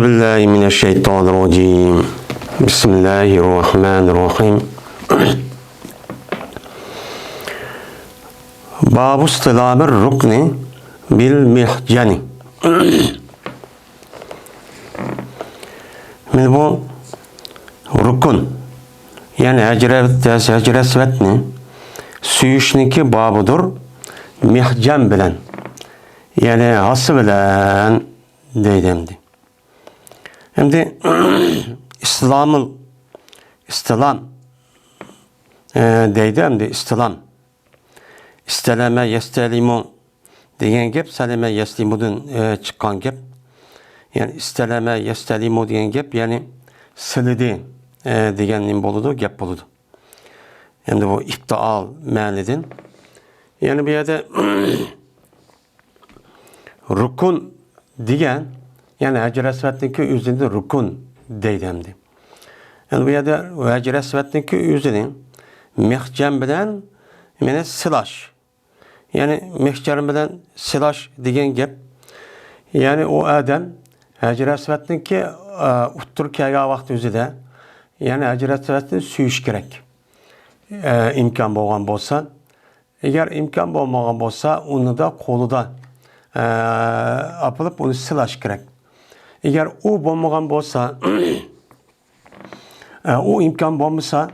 Euzu billahi mineşşeytanirracim. Bismillahirrahmanirrahim. Babu istilamir rukni bil mihcani. Biz bu rukun yani hecre svetni suyuşniki babudur mihcan bilen yani hası bilen deydimdi. Şimdi istilam deydimdi istilam isteleme yestelimu deyen gep seleme yeslimudun çıkan gep yani isteleme yestelimu deyen gep yani silidi degenin boludu gep boludu. Hem de bu iptal manidin. Yani bir yerde rukun diyen yani hecre svetniki üzerinde rukun deydemdi. Yani bu yerde hecre svetniki üzerinin mihcem bilen yani silaş. Yani mihcem bilen silaş diyen gep yani o adam hecre svetniki utturkaya vakti üzerinde yani hecre svetni suyuş gerek. İmkan bolgan bolsa eğer imkan bolmagan bolsa onu da koluda apılıp onu silaş gerek. Eğer o bolmagan bolsa o imkan bolmasa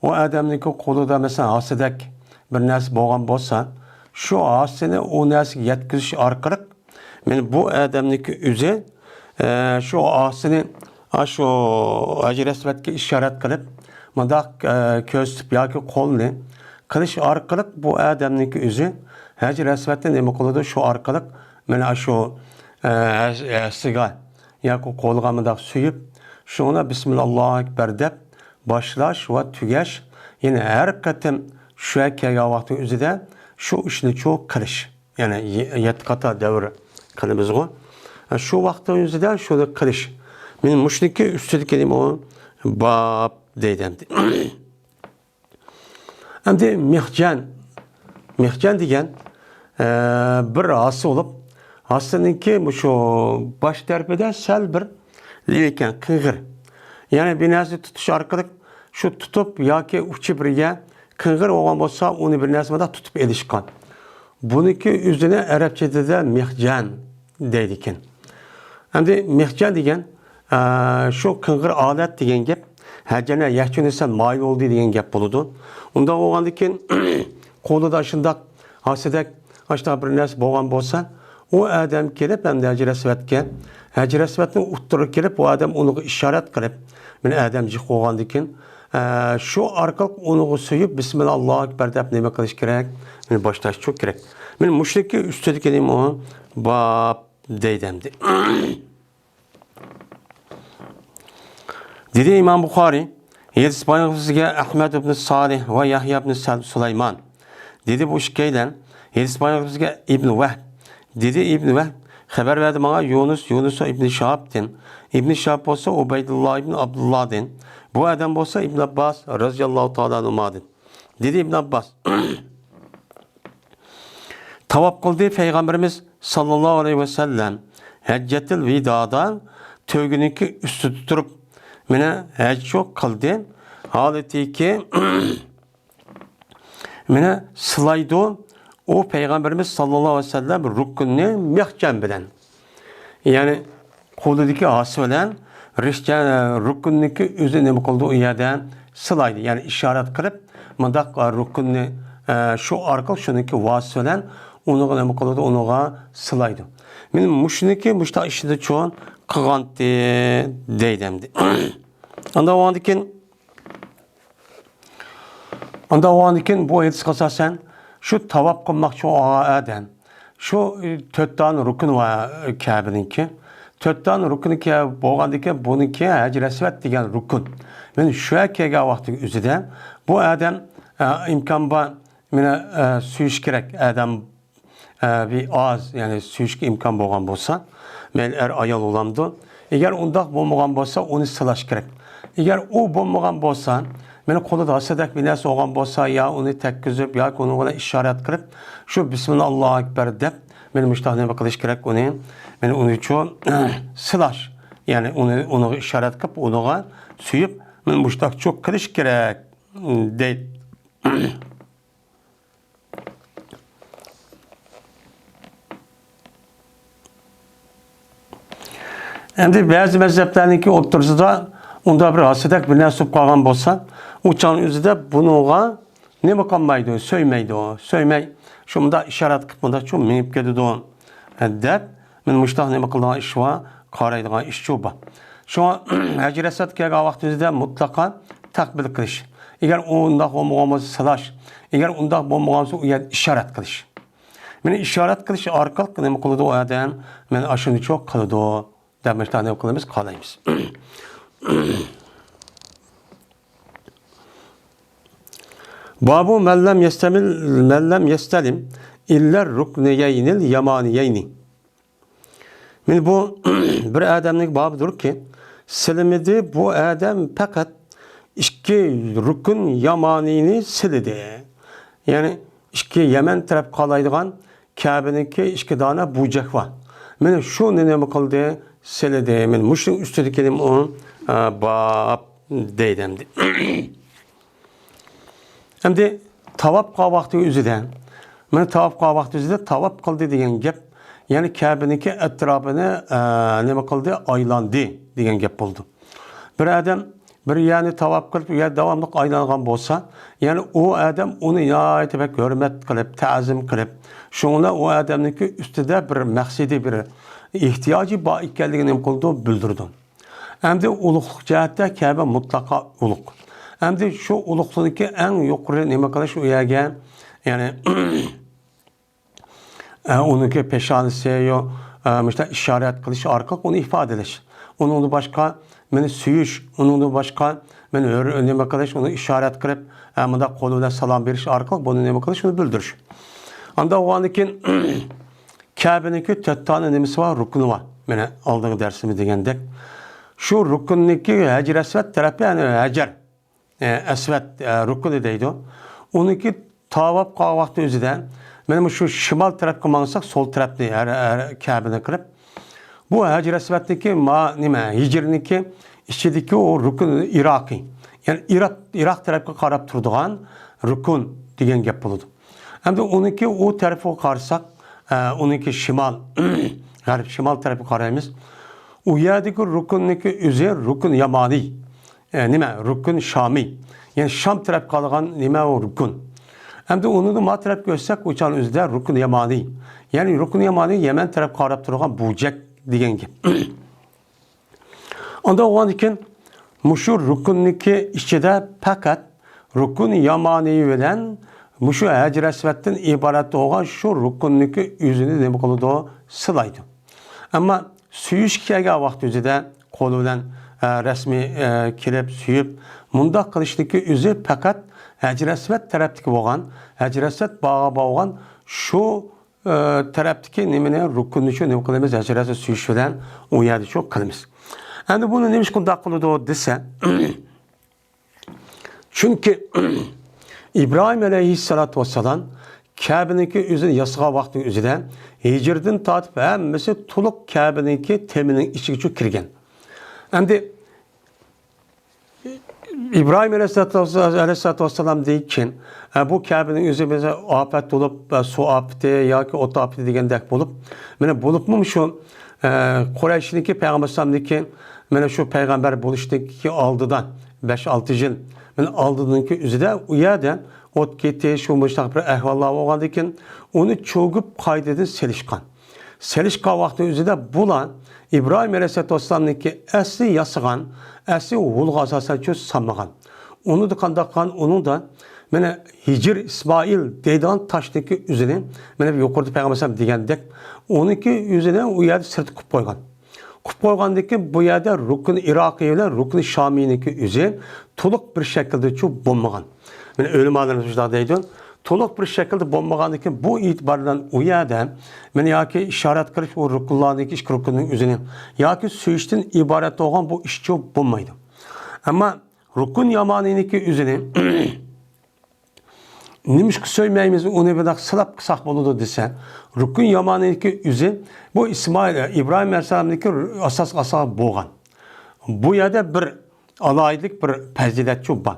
o adamniki koluda mesela hasidek bir narsa bolgan bolsa şu hasini o narsa yetkizish orqali men bu adamniki üze şu hasini şu ajresvetga ishorat qilib mındaq ko'z tutib yoki qo'lni qilish orqali bu odamniki o'zi hajr asvatni nima qiladi shu orqali mana shu siga yoki qo'lga mundaq suyib shuni bismillohu akbar deb boshlash va tugash yana har qatim shu kelgan vaqtning o'zida shu ishni cho'q qilish yana 7 qator davr qilibizg'u shu vaqtning o'zida shuni qilish men mushniki ustida keldim o bab deydemdi. Şimdi mihcan degan bir hası olup hasınınki bu şu baş tarafida sal bir lekin qing'ir. Yani bir narsa tutish orqali şu tutup yoki uchi birga qing'ir bo'lgan bo'lsa uni bir narsada tutib elishgan. Buniki o'zini arabchada mihjan deydi ekan. Endi mihjan degan şu qing'ir odat degan gap həcənə yaxşınısan mail oldu deyen gap buludu. Onda oğandıkin kolu da aşındak hasedek aşağı bir nəs boğan bolsa o adam kelip hem de həcrə svetni utturur kelip o adam onu işaret qilib men adam jıq oğandıkin şu arqalıq onu söyüp bismillah ekber deb nima qilish kerak men boshlash çok kerak men mushrikka ustida kelim o bab deydemdi. Dedi İmam Bukhari, Yedis Bayıqızıga Ahmet ibn Salih ve Yahya ibn Süleyman. Dedi bu şikayden, Yedis Bayıqızıga İbn Vehb. Dedi İbn Vehb, haber verdi bana Yunus İbn Şahab'den. İbn Şahab olsa Ubeydullah İbn Abdullah'den. Bu adam olsa İbn Abbas radıyallahu ta'ala anhumadan. Dedi İbn Abbas, tavaf kıldı Peygamberimiz sallallahu aleyhi ve sellem Heccetil Vida'da tövgününki üstü tuturup mene hec çok kıldı. Haleti ki mene slaydı o Peygamberimiz sallallahu aleyhi ve sellem rukkunni mihcem bilen. Yani koludaki hası bilen rukkunniki üzerine mi kıldı o yerden slaydı. Yani işaret kılıp mındak rukkunni şu arkalı şununki vası bilen onu ne mi kıldı onu slaydı. Men muşniki muşta işinde çoğun kıgantı deydemdi. Anda o andikin bu edis kasasen şu tavap kılmak o adam şu 4 tane rukun var Kabe'ninki 4 tane rukun ki boğandaki bununki hecre svet degan rukun. Men şu kelgan vaqtning o'zida bu adam imkan bor meni suyish kerak adam bir az yani suyishga imkan bo'lgan bo'lsa men ayol olamdı. Eğer undaq bo'lmagan bo'lsa onu silash kerak. Eğer o bo'lmagan bo'lsa meni qo'lida hasadek bir narsa olgan bo'lsa ya onu tekkizib yoki uni bilan ishorat qilib shu bismillohu akbar deb meni mushtaq nima qilish kerak uni men uni uchun silash Yani onu işaret kılıp, onuğa süyüp, men muştak çok kılış gerek deydi. Endi bazı mezheplerdeki otursida unda bir hasedak bir nasip kalgan bolsa, uçağın özüde bunuğa ne bakanmaydı, söymeydi o. Söymey, şunda işaret kılıp, bunda çok minip gedidi o. Dep, men muştak ne bakıldığın iş var, karaydıgan iş çoba. Şuna Hacı Esad kelgan vaqt özüde mutlaka takbil kılış. Eğer undaq olmağımızı sılaş, eğer undaq olmağımızı işaret kılış. Meni işaret kılış arkalık ne kılıdı o adam, men aşını çok kılıdı o. Demişler ne kılımız kalayımız. Babu mellem yestelim iller rukniyeynil yamaniyeyni. Men bu bir adamlık babıdır ki silimidi bu adam fakat iki rukun yamanini silidi. Yani iki Yemen taraf kalaydıgan Kabe'ninki iki tane bucak var. Men şu ne kıldı silidi. Men muşun üstündeki onun bab deydim. Hem de tavap kavakti üzüden. Men tavap kavakti üzüde tavap kıldı diyen gep. Yani Kabe'ninki etrafını ne kıldı? Aylandı diyen gep oldu. Bir adam bir yani tavap kılıp ya devamlı aylangan bolsa, yani o adam onu ya etmek hürmet kılıp, tazim kılıp, şuna o adamınki üstüde bir maksidi bir ihtiyacı ba ikkenligini kıldı bildirdi. Hem de ulukluk cihette Kabe mutlaka uluk. Hem de şu ulukluğundaki en yukarı nime kılış uyagen yani onunki peşanesi yok, işte işaret kılış arkalık onu ifade edilir. Onun başka beni süyüş, onun başka beni önüme kılış onu işaret kılıp da koluna salam veriş arkalık bunu önüme kılış onu bildiriş. Anda o andakin Kabe'ninki 4 tane nemisi var, rukunu var. Beni aldığım dersimi degende. Şu rukunniki Hacer Esved tarafı yani Hacer Esved rukunu deydi o. Onunki tavap kavakta özüden benim şu şimal taraf kılmansak sol tarafta Kabe'ne kırıp bu Hacer Esved'deki Hicr'ninki içindeki o rukun Irak'ı. Yani Irak tarafı karab turduğan rukun diyen gep buldu. Hem de onunki o tarafı karsak onunki şimal garip şimal tarafı karayımız. O yerdeki rukunniki üzeri rukun yamani. Rukun Şami. Yani Şam tarafı kalan o rukun. Hem de onu da matrap görsek uçan üzde rukun yamani. Yani rukun yamani Yemen taraf karab turgan bucak diyen gibi. Onda o an için muşur rukunniki içinde fakat rukun yamani veren muşur Hacer Esved'den ibaret olan şu rukunniki yüzünü ne kılıdı o sılaydı. Ama süyüş kiyege vakti üzede koluyla resmi kirip süyüp munda kılıçtaki yüzü fakat Hacer Esved taraftaki boğan, Hacer Esved bağa boğan şu taraftaki nemine rukunlucu ne kılımız Hacer Esved süyüşüden o yerde çok kılımız. Yani bunu neymiş kunda kılıdı o dese çünkü İbrahim Aleyhisselatü Vesselam Kabe'ninki üzün yasığa vakti üzüden Hicr'den tatip hemmesi tuluk Kabe'ninki teminin içi çok kirgen. Hem de İbrahim Aleyhisselatü Vesselam deyken bu Kabe'nin üzerine afet olup su afeti ya ki ot afeti degen dek bulup mene bulup mu şu Kureyş'deki Peygamber Sallam'daki mene şu peygamber buluştaki aldıdan 5-6 yıl mene aldığındaki üzerinde uyadan ot gitti şu müştak bir ehvallah olgandıkken onu çoğup kaydedin selişkan. Selişkan vakti üzerinde bulan İbrahim Aleyhisselatü Vesselam'daki esli yasıgan, esli oğul gazası çöz sanmağan. Onu da kandakan, onu da mene Hicr İsmail deydan taştaki üzerine mene bir yukarıda Peygamber Sallam degендek onunki üzerine o yerde sırt kup koygan. Kup koygandaki bu yerde rukun Irak'ı ile rukun Şami'ninki üzerine tuluk bir şekilde çok bulmagan. Mene ölüm alınmışlar deydi. Toluk bir şekilde bombağandaki bu itibardan uyadan men yaki işaret kılıp o rukunlardaki iş rukunun üzerine yaki süyüşten ibaret olan bu iş çok bulmaydı. Ama rukun yamanindeki üzerine Nimişki söylemeyimiz onu bir sılap kısak buludu dese. Rukun yamanındaki üzü bu İbrahim Aleyhisselam'daki asas boğan. Bu yerde bir alaylık bir faziletçi var.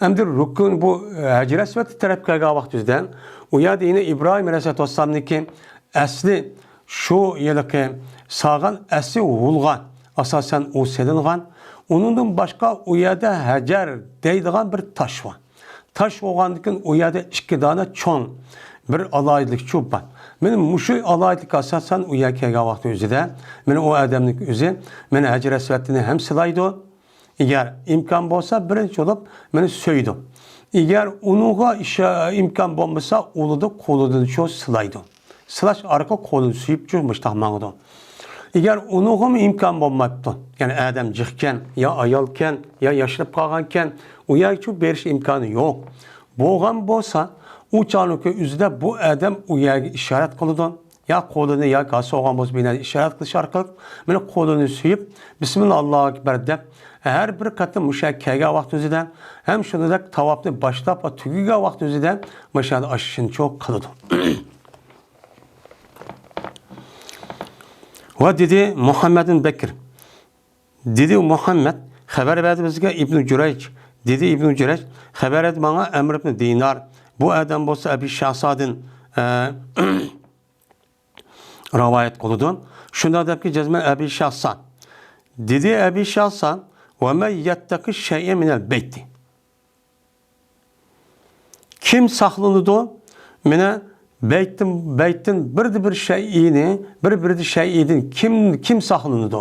Emdir rukun bu Hacir Esved'i taraf kılga vaxtüzden o yerde yine İbrahim Aleyhisselam'daki asli şu yılki sağan asli ulgan asasen o selingan onun başka o yerde Hacer deydiğen bir taş var. Taş oğandıkın o yerde iki tane çoğun bir alaylık çub var. Benim muşu alaylık asasen o yerde vaxtı üzere benim o adamlık üzere benim Hacir Esved'ini hem sılaydı. Eğer imkan olsa birinci olup beni söydü. Eğer onuğa imkan olmasa onu da kolunu çok sılaydı. Sılaş arka kolunu suyup çıkmış tahmanıdı. Eğer onuğa imkan olmadı, yani adam cıhken, ya ayalken, ya yaşlanıp kalganken, o yer çok beriş imkanı yok. Boğan olsa, o canlıkı üzerinde bu adam o yerge işaret kılıdı. Ya kolunu ya gası oğan olsa bina işaret kılışı arkalık, beni kolunu suyup, Bismillahirrahmanirrahim ekber deyip, her bir katı müşakkege vaxt özüden, hem şunu da tavapını başlap ve tügüge vaxt özüden, müşahede aşışını çok kılıdı. Ve dedi Muhammed'in Bekir. Dedi Muhammed, haber verdi bizge İbn-i Cüreyç. Dedi İbn-i Cüreyç, haber et bana Emr ibn Dinar. Bu adam olsa Ebi Şahsad'ın rivayet kılıdı. Şunda da ki cezmen Ebi Şahsad. Dedi Ebi Şahsad, وَمَنْ يَتَّقِ شَيْءٍ مِنَ الْبَيْتِ. Kim saklanıdı? Mine beytin bir şeyini, bir şeyini kim saklanıdı?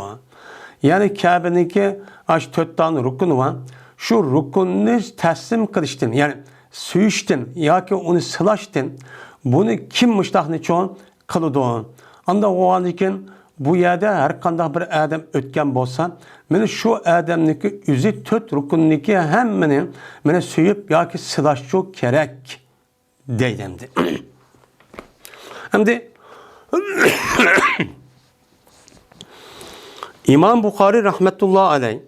Yani Kabe'ninki aş 4 tane rukun var. Şu rukununu teslim kılıştın. Yani suyuştun. Ya ki onu sılaştın. Bunu kim müştahını çoğun kılıdı? Anda o an için bu yerde her kandak bir adam ötken bolsa, mene şu adamniki üzü 4 rukunniki hemmenin mene suyup ya ki sılaşçı kerek deydemdi. Hem de İmam Bukhari rahmetullahi aleyh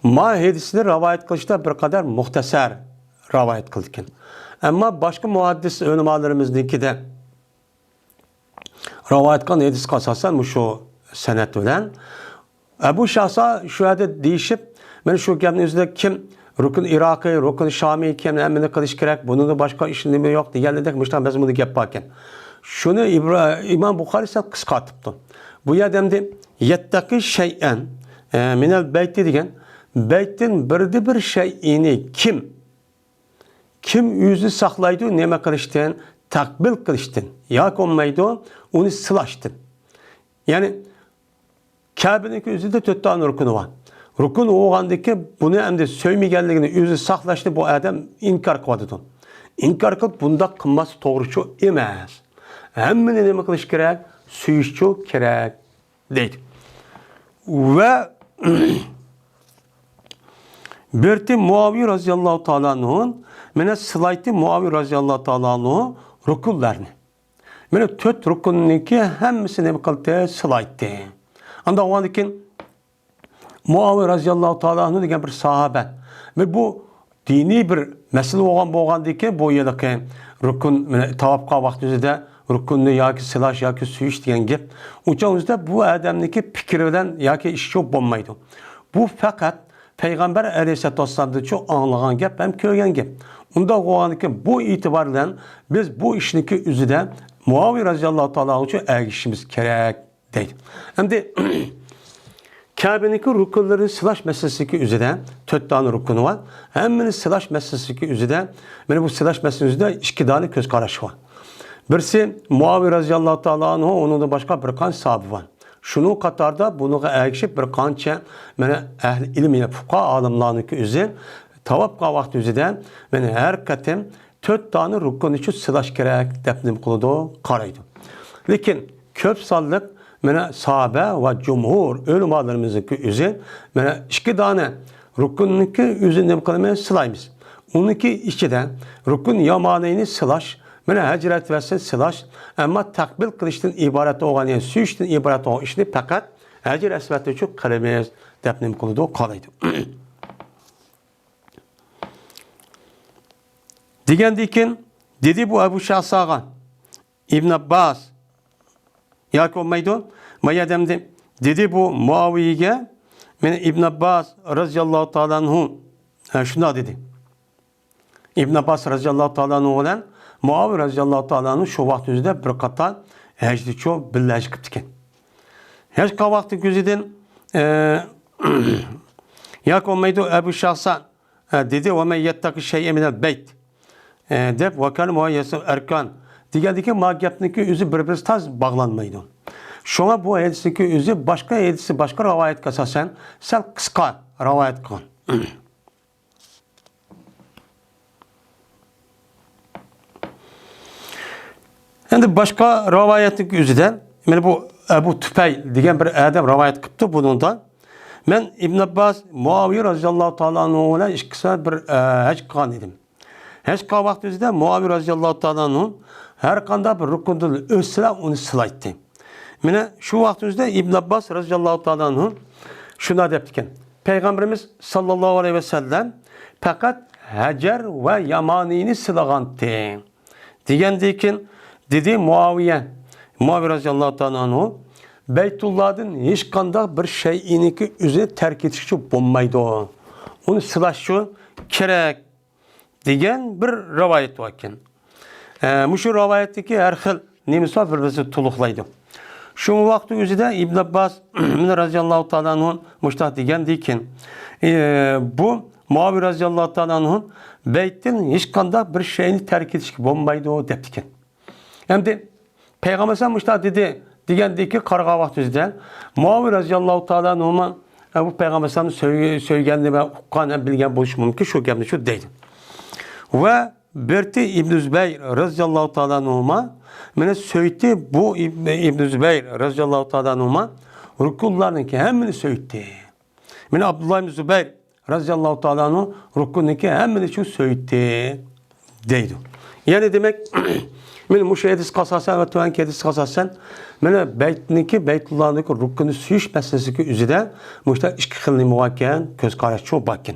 ma hadisini rivayet kılışta bir kadar muhteser rivayet kılırken. Ama başka muhaddis ölümalarımızdaki de rivayet kılan hadis kasasen şu senet ölen. Ebu Şahsa şu yerde değişip ben şu gapning üzerinde kim rukun Irak'ı, rukun Şam'ı kim emine kılış gerek, bunun da başka işinde yok diyenler müştan biz bunu gap bakken. Şunu İmam Bukhari ise kıskatıptı. Bu yerdemde yettaki şeyen minel beyti degen beytin bir şeyini kim yüzü saklaydı neme kılıştın, takbil kılıştın, yak olmaydı onu sılaştın. Yani Kabe'nin üzerinde 4 tane rukunu var. Rukun oğandaki bunu hem de söymeyenliğini yüzü saklaştı bu adam inkar kıladı. İnkar kılıp bunda kılması doğrucu emez. Hemmini neme kılış gerek? Suyuşçu gerek deydi. Ve Berti Muaviye radıyallahu ta'ala anhu'nun mene sılayti Muaviye radıyallahu ta'ala anhu'nun rukullarını. Mene 4 rukunniki hemmisi neme kıldı sılaytı. Anda o andakin Muaviye radıyallahu ta'ala anhu degen bir sahabe. Ve bu dini bir mesele boğandaki bu yedeki rukun tavapka vaxtımızda rukunnu ya ki silaş ya ki suyuş diyen gep. Uçağımızda bu adamdaki fikirden ya ki iş çok bulmaydı. Bu fakat Peygamber Aleyhisselatü Vesselam'da çok anlayan gep hem köygen gep. Onda o andaki bu itibarla biz bu işinki üzüde Muaviye radıyallahu ta'ala için erişimiz gerek değil. Hem de Kabe'ninki rukunların sılaş meselesi üzerinde 4 tane rukunu var. Hem sılaş meselesi üzerinde bu sılaş meselesi üzerinde 2 tane göz karşı var. Birisi Muaviye radıyallahu ta'ala anhu, onun da başka bir kan sahibi var. Şunu katarda bunu erişip bir kança ehli ilim ile fukaha alimlarınki üzerinde tavap vaxtı üzerinde her katem 4 tane rukun için sılaş gerek depnim kılıdı, karaydı. Lakin köp sallık sahabe ve cumhur ölümalarımızdaki üzerinde 2 tane rukununki üzerinde bu kadar sılayımız. Onunki içinde rukun yamaneyni sılaş, hecret verse sılaş, ama takbil kılıştın ibaret olan, yani suyuştun ibaret olan işini fakat hecret esvette çok kalamayız depnim kılıdı, o kalaydı. Digendikin Dedi bu Ebu Şahsağa, İbn Abbas, yoki bo'lmaydi. Mayadamda dedi bu Muaviye'ge men İbn Abbas radhiyallohu ta'ala anhu shunday dedi. İbn Abbas radhiyallohu ta'ala anhu bilan Muaviye radhiyallohu ta'ala anhu shu vaqt o'zida bir qator hajdicho birlashib ketdi ekan. Hech vaqtni ko'zidan yoki bo'lmaydi Ebu Şahsa dedi ve men yettaqi shay'an min al-bayt deb va kana muayyasu arkan degandiki ma gapniki o'zi bir-biriga tez bog'lanmaydi. Şuna bu hadisdeki özü başka hadisi, başka rivayet asasen sel kısa rivayet kılın. Şimdi başka rivayetlik özüden, yani bu Ebu Tüfeyl diyen bir adam rivayet kıptı bunundan. Ben İbn Abbas, Muaviye radıyallahu ta'ala anhu'na işkisel bir hac kılan idim. Hac kılan vakti özüden Muaviye radıyallahu ta'ala anhu her kanda bir rukundul özsüle onu sılayttı. Mine şu vaktimizde İbn Abbas radıyallahu ta'ala anhu şuna deptiken. Peygamberimiz sallallahu aleyhi ve sellem fakat Hacer ve Yamanini sılagantı. Digendikin dedi Muaviye radıyallahu ta'ala anhu Beytullah'ın hiç kanda bir şeyiniki üzerine terk etişi bulmaydı o. Onu sılaşı kerek diyen bir rivayet varken. Şu rivayetteki her hil nimisal birbirisi tuluklaydı. Şu vakti üzerinde İbn Abbas radıyallahu ta'ala anh'un müştah degendi ki bu Muaviye radıyallahu ta'ala anh'un beytin hiç kanda bir şeyini terk ediş gibi olmaydı o deptiken. Hem de Peygamber sen müştah dedi degendi ki karga vakti üzerinde Muaviye radıyallahu ta'ala anh'un bu Peygamber sen söyleyenli ve hukkanen bilgen buluşmam ki şu gemde şu değil. Ve Berti İbn Zübeyir radıyallahu ta'ala anh'uma mene söyti bu İbn Zübeyir radıyallahu ta'ala anh'uma rukullarınki hemini söyti. Mene Abdullah İbn Zübeyir radıyallahu ta'ala anh'u rukullarınki hemini şu söyti deydi. Yani demek mene müşehedis kasasen ve tuhan kedis kasasen mene beytullah'ındaki rukulunu süyüş meselesi üzere müştah işki xilli muvakken göz karşı çok bakın.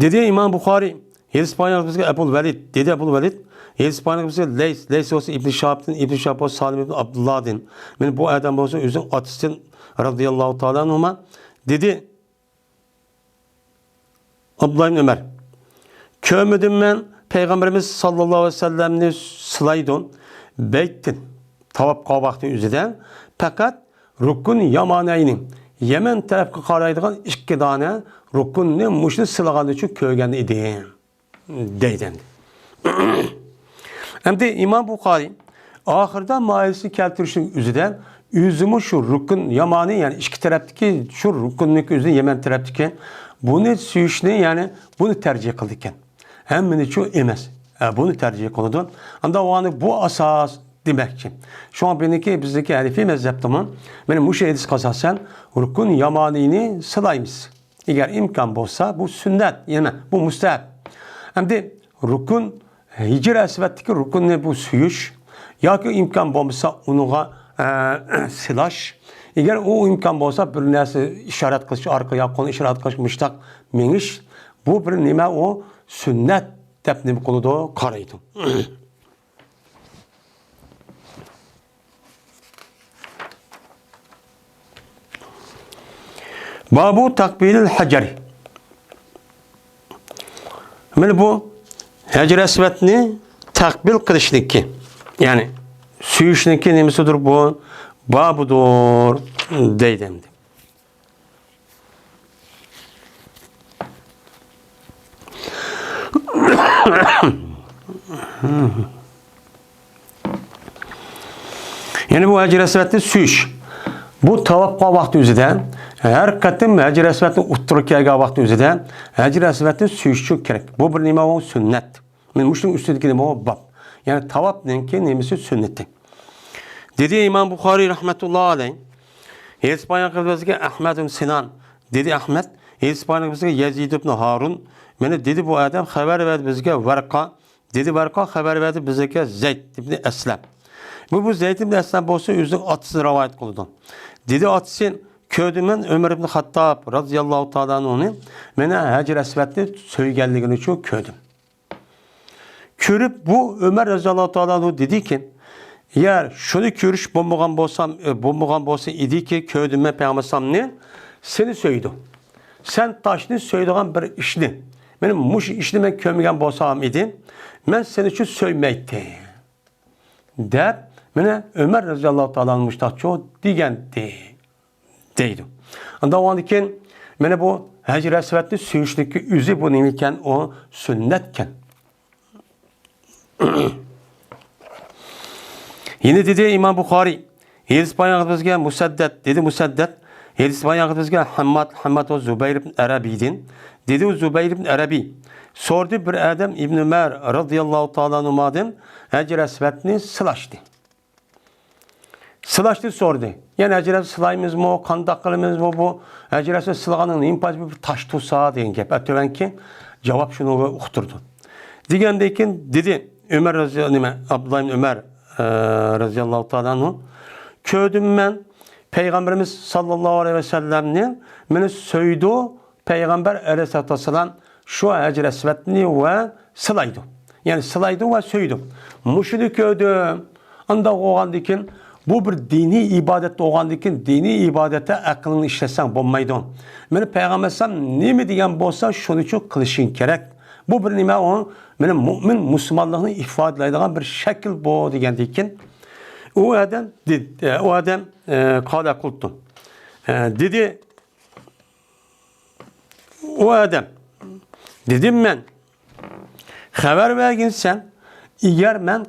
Dedi İmam Bukhari, Hadis paylaşımızda Ebu Velid, dedi Ebu Velid, Hadis paylaşımızda Leys olsa İbn Şahab'ın, İbn Şahab olsa Salim İbn Abdullah'ın, yani bu adam olsa özün atistin radıyallahu ta'ala anhuma, dedi Abdullah İbn Ömer, kömüdüm ben Peygamberimiz sallallahu aleyhi ve sellem'ni sılaydın, beyttin, tavap kavakti üzerinde, fakat rukun yamaneyni, Yemen tarafı qaraydigan ikki dana rukunni muşni silagani uchun ko'rgan edi deydi. Endi İmam Bukhari oxirida maisini keltirishning o'zida o'zimi shu rukun yamani yani ikki tarafdagi shu rukunniki o'zi Yemen tarafdagi buni suyishni yani buni tercih qildi ekan. Hammani shu emas. Buni tercih qildi. Anda o'ni bu asas demekçi. Şu an bizdeki Hanifi mezheptamın benim müşehedis kasasen rukun yamanini sılayımız. Eğer imkan olsa bu sünnet yani bu müstehap. Hem de rukun hicr esvetteki rukun ne bu suyuş ya ki imkan olsa onuğa silaş. Eğer o imkan olsa bir nesi işaret kılıç arkaya konu işaret kılıç müştak meniş bu bir nime o sünnet tepni konuda karaydı. Babu takbilil haceri. Yani bu hacer esvetni takbil kılışniki. Yani suyuşniki nemisidir bu? Babudur deydemdi. Yani bu hacer esvetni suyuş. Bu tavakka vakti üzerinde her katım Hacer Esved'in utturkiyaga vakti üzerinde Hacer Esved'in suyuşçu gerek. Bu bir nime o sünnet. Men muştun üstündeki nime o bab. Yani tavap nenki nemesi sünneti. Dedi İmam Bukhari rahmetullahi aleyh. Hadis paylaşımızda Ahmed ibn Sinan. Dedi Ahmed. Hadis paylaşımızda Yazid ibn Harun. Mene dedi bu adam haber verdi bizge Varka. Dedi Varka haber verdi bizge Zeyd ibn Eslem. Bu Zeyd ibn Eslem olsa özünün atısını rivayet kıldı. Dedi atısın köydümen Ömer ibn Hattab radıyallahu ta'ala onu mene Hacer Esved'ni söygelliğini çok köydüm. Körüp bu Ömer radıyallahu ta'ala dedi ki, eğer şunu görüş bulmagan bolsa idi ki köydüme peygambersam ne? Seni söyledi. Sen taşını söylediğin bir işini. Benim muş işini ben kömegen bolsam idi. Ben seni için söylmekti. Deyip, bana Ömer radıyallahu ta'ala müştakçı digendi. Deydi. Anda o andiken, bana bu Hacı Resvetli söyüşteki üzü bu neyken o sünnetken. Yine dedi İmam Bukhari, Hadis bayanımızga Musaddet dedi Musaddet. Hadis bayanımızga Hammad ve Zübeyir ibn Arabi'din. Dedi Zübeyir ibn Arabi. Sordu bir adam İbn Ömer radıyallahu ta'ala numaden Hacı Resvetli sılaştı. Sılaştı sordu. Yani Hacı Resvet sılayımız mı, kandaklarımız mı bu? Hacı Resvet sılaganın impacı bir taş tutsa deyin ki. Ötüven ki cevap şunu uqturdu. Digendeyken dedi Ömer Abdullah ibn Ömer radıyallahu ta'ala anhu köydüm ben Peygamberimiz sallallahu aleyhi ve sellem'nin beni söyledi Peygamber aleyhissalatü vesselam şu Hacı Resvetli ve sılaydı. Yani sılaydı ve söyledi. Muşunu köydüm. Anda oğandikin bu bir dini ibadet oğandikin dini ibadete aklını işlesen bulmaydı. Beni Peygamber sallam ne mi diyen bolsa şunu için kılışın gerek. Bu bir nime o benim mümin Müslümanlığını ifade edilen bir şekil bu diyendikin. O adam kâle kultu. Dedi o adam dedim ben haber vergin sen eğer ben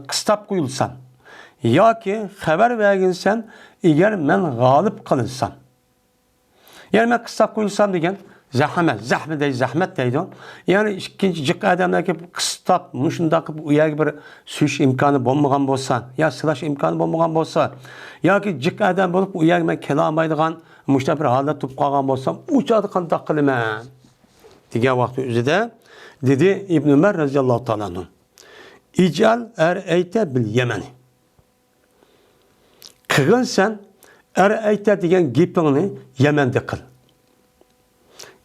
kıstap koyulsam ya ki haber vergin sen eğer ben galip kılınsam. Yani ben kıstap koyulsam degen zahmet deydi. Yani ikinci cık adamlar ki kıstap, muşundaki uyar bir süş imkanı bulmagan bolsa, ya sılaş imkanı bulmagan bolsa, ya ki cık adam bulup uyar ben kelamaydıgan, muşta bir halat tutup kalgan bolsam, uçadı kandak kılıman. Digen vakti üzere, dedi İbn Ömer radıyallahu ta'ala anhu. İcal er'eyte bil Yemeni. Kıgın sen, er'eyte diyen gipini Yemen'de kıl.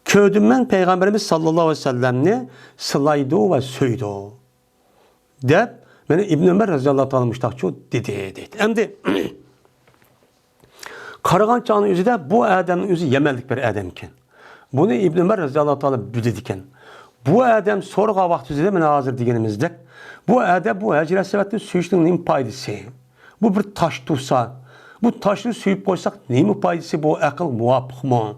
Köydüm Peygamberimiz sallallahu aleyhi ve sellem'ni sılaydı ve söydü. Deyip, beni İbn Ömer radıyallahu ta'ala müştakçı dedi. Hem de Karagan çağının yüzü de bu adamın yüzü Yemenlik bir adamken. Bunu İbn Ömer radıyallahu ta'ala büdediken. Bu adam sorga vakti yüzü de bana hazır digenimizde. Bu adam bu Hacı Resvetli suyuşluğunun paydası. Bu bir taş tutsa, bu taşı suyup koysak neyin paydası bu akıl muvafık mı?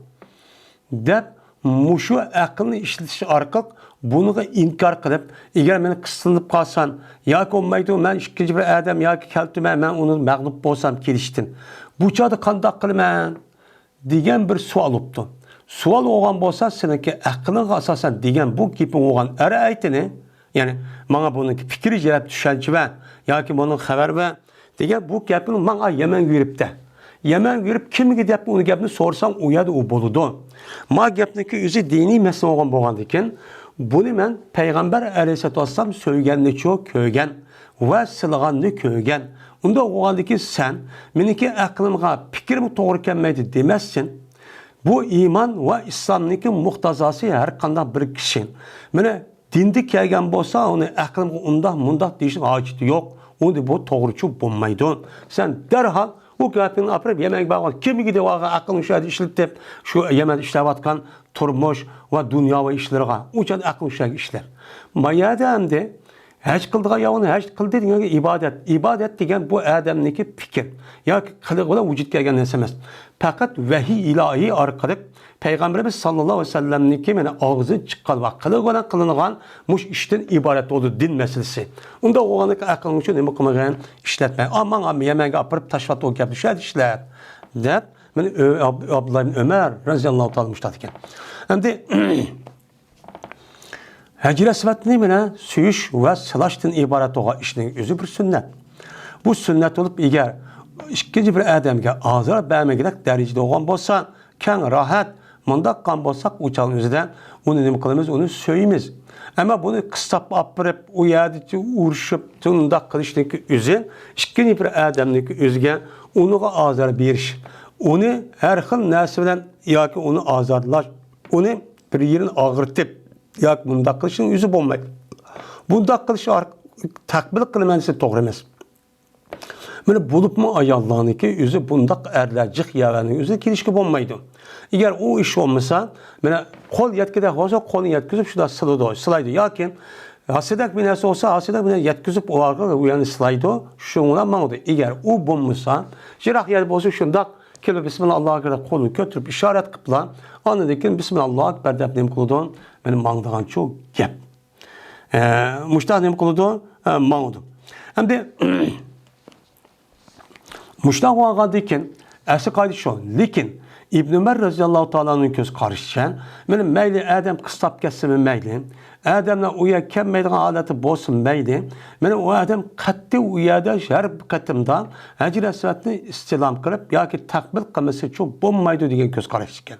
Deyip, muşu aklını işletiş arkalık bunu inkar kılıp eğer beni kısınıp kalsan ya ki olmaydı ben ikinci bir adam ya ki keltime ben onu mağlup bolsam keliştim. Bu çağda kandak kılman diyen bir sual oldu. Sual olan bolsa seninki aklın asasen diyen bu gibi olan ara aytini yani bana bunun fikri cevap düşenci ben ya ki bunun haber ben diyen bu gapını bana Yemen yürüp de. Yemen görüp kim gidip onu gapını sorsan uyadı o boludu. Ma gapniki yüzü dini mesele olan boğandiken bunu ben Peygamber aleyhissalatü vesselam söygenli çok köygen ve sılganlı köygen. Onda oğandaki sen meniki aklımga fikrim doğru gelmedi demezsin. Bu iman ve İslam'niki muhtazası her kandan bir kişi. Mene dindik kelgen bolsa onu aklımga undak deyişin acıtı yok. Onu bu doğruçu bulmaydı. Sen derhal bu gapını apırıp yemek bağlı. Kimi gidiyor aklını şöyle işletip şu yemek işlevatkan turmuş ve dünya ve işlerine. Uçan aklını şöyle işler. Mayada hem de hiç kıldığa yavunu hiç kıldı dediğin ibadet. İbadet degen bu adamdaki fikir. Ya kılık olan vücut gelgen nesemez. Fakat vahiy ilahi arkadık. Peygamberimiz sallallahu aleyhi ve sellem'niki mene ağzı çıkan ve kılık olan kılınan muş işten ibaret oldu din meselesi. Onda oğlanlık aklını için ne bakımdan işletme. Aman yemeğe apırıp taşvat o gibi düşer işler. Der. Abdullah ibn Ömer radıyallahu ta'ala müştahiken. Hem de Hacı Resvetli mene süyüş ve sılaştın ibaret olan işinin özü bir sünnet. Bu sünnet olup eğer ikinci bir adamga ağzına beğenmeyerek derecede olan bolsa, kan rahat, mındak kan bolsak uçalım üzerinde onu ne kılımız, onu söyleyimiz. Ama bunu kıstap apırıp, uyadıcı, uğraşıp, tındak kılıştaki üzün, ikinci bir adamdaki üzgen, onu ağzına bir onu her xil narsadan yoki onu ozodlash, onu bir yerini og'ritib yoki bunday qilishning o'zi bo'lmaydi. Bunda qilish takbil qilmasi to'g'ri emas. Mana bo'libmi ayollarniki o'zi bundaq erlar jiq yag'aning o'zi kelishga bo'lmaydi. Agar u ish bo'lmasa, mana qo'l yetkida bo'lsa, qo'lni yetkizib shunda silaydi yoki hasidak binasi olsa, hasidak bilan yetkizib u orqali u yani silaydi, shunga ma'noda. Agar u bo'lmasa, jiroqiyat bo'lsa shundaq kelib bismillah qilib qo'lni ko'tarib ishorat qiliblar. Ondan keyin bismillah akbar deb nim qildi. Meni mangdigan çok gap. Muştaq nim qildi? Mangdi. Endi Muştaq olgandan keyin asli qoida shu. Lekin İbn Ömer radhiyallohu ta'alaning ko'z qarashicha, meni mayli adam qistab ketsin mayli, adamlar u yerga kelmaydigan holati bo'lsin mayli, meni u adam qattiq u yerda har bir qatimda hajr asvatni istilam qilib yoki taqbil qilmasa çok bo'lmaydi degan ko'z qarash ekan.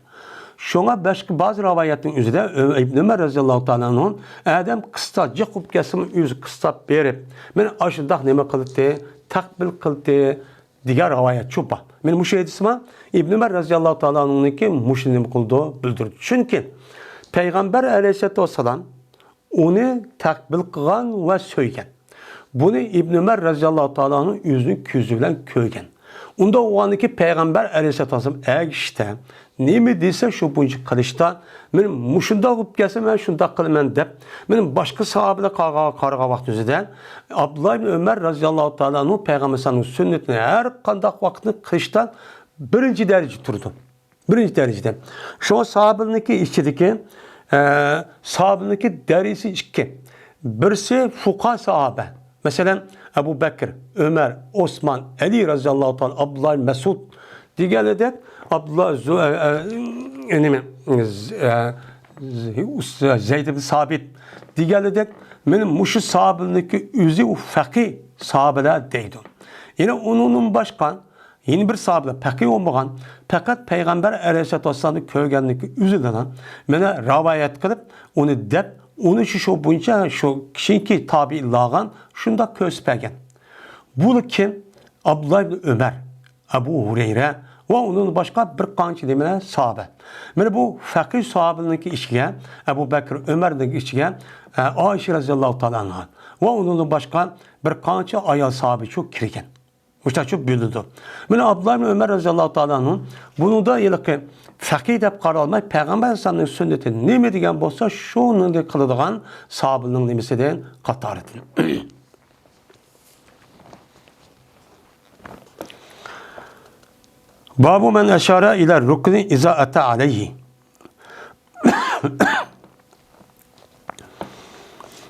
Şuna başka bazı rivayetlerin üzerinde İbn Ömer radhiyallohu ta'alaning adam qista jiqib kelsin o'zi qistab berib, meni ashundaq nima qildi, taqbil qildi degan rivayet çok bor. Men mush aytisam, İbn Ömer radhiyallohu ta'alaningniki mushni qildi bildirdi. Chunki Payg'ambar alayhissalatu vassalam uni taqbil qilgan va so'ygan. Buni İbn Ömer radhiyallohu ta'alaning o'zining ko'zi bilan ko'rgan. Unda o'g'anniki Payg'ambar alayhissalatu vassalam işte nima desa shu buncha qilishda men mushunda bo'lib kelsa men shunda qilaman deb men boshqa sahobalar qaragan vaqt o'zida Abdullah ibn Ömer radhiyallohu ta'alaning payg'ambarning sunnatini har qanday vaqtni qilishda birinchi darajada turdi. Birinchi darajada. Shu sahobalarniki ichidagi sahobalarniki darajasi ikki. Birisi fuqa sahoba. Mesela Ebu Bekir, Ömer, Osman, Ali radhiyallohu ta'ala, Abdullah Mesud diğerleri Abdullah Zeyd ibn Sabit diğerleri benim muşu sahabındaki üzü u fakih sahabeler deydi. Yine onun başkan yeni bir sahabe fakih olmayan fakat Peygamber aleyhissalatu vesselam'ın köygenlik üzüden bana rivayet kılıp onu dep onu şu boyunca şu kişinki tabi'illağın şunda köspegen. Bu kim? Abdullah ibn Ömer, Ebu Hureyre ve onun başka bir qancha demene sahabe. Mana bu fakih sahabeninki işiga, Ebu Bekir, Ömer'deki işiga Ayşe radhiyallohu ta'ala anha ve onun başka bir qancha ayol sahabe çok kirgan. Muşta çok bölündü. Mana Abdullah ibn Ömer radhiyallohu ta'ala bunu da yılki fakih deb qaralmay Peygamber sallallahu sünneti neme degan bo'lsa, shuni qiladigan sahabening nimasidan qator etin. Babu men eşara ila rukni iza ata aleyhi.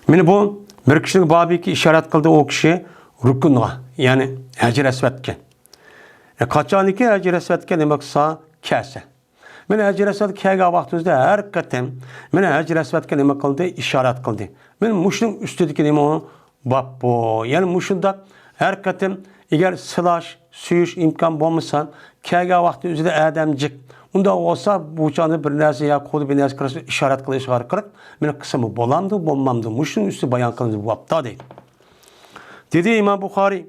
Meni bu bir kişinin babiki işaret kıldı o kişi rukunga yani Hacer Esved'ke. Kaçaniki Hacer Esved'ke demek sa kese. Meni Hacer Esved kega vaxtımızda her katem meni Hacer Esved'ke demek kıldı işaret kıldı. Meni muşun üstüdeki demek onu bab bu. Yani muşunda her katem eğer slash suyuş imkan bo'lmasa kega vaqti o'zida adamjik unda olsa bu chani bir narsa ya qo'li bir narsa qilish ishorat qilish orqali meni qismi bo'lamdi bo'lmamdi mushun usti bayon qilindi bu vaqtda dedi İmam Buxoriy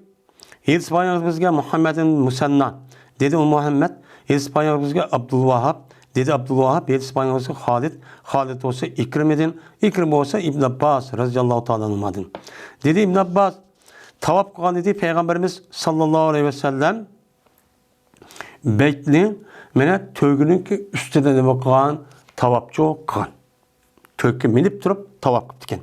hadis bayoninimizga Muhammadin Musanna dedi Muhammad hadis bayoninimizga Abdulvahab dedi Abdulvahab hadis bayoninimizga Halid olsa İkrim olsa İbn Abbas radhiyallohu ta'ala anhudan dedi İbn Abbas tavaf kılan dedi Peygamberimiz sallallahu aleyhi ve sellem Beytli mene tögünün ki üstüne de bakılan tavapçı kılan. Tögü minip durup tavaf kıptıken.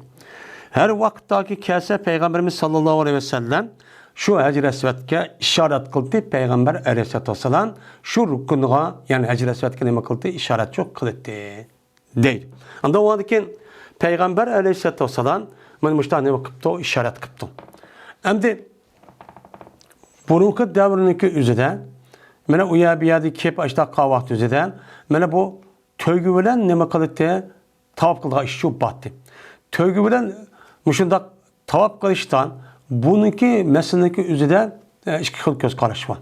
Her vakittaki kese Peygamberimiz sallallahu aleyhi ve sellem şu Hacer Esved'ke işaret kıldı. Peygamber aleyhissalatu vesselam şu rukununa yani Hacer Esved'ke ne kıldı? İşaret çok kıldı. Değil. Anda o adeken Peygamber aleyhissalatu vesselam ben müştahane kıptı o işaret kıptı. Endi bununki davriniki üzerinde mana u yer bu yerda kelib ashtaqa vaqt o'zida mana bu to'ygi bilan nima qildi? Tavob qilgan ish shu batdi. To'ygi bilan mushundaq tavob qilishdan buniki masalaniki o'zida ikki xil ko'z qarash bor.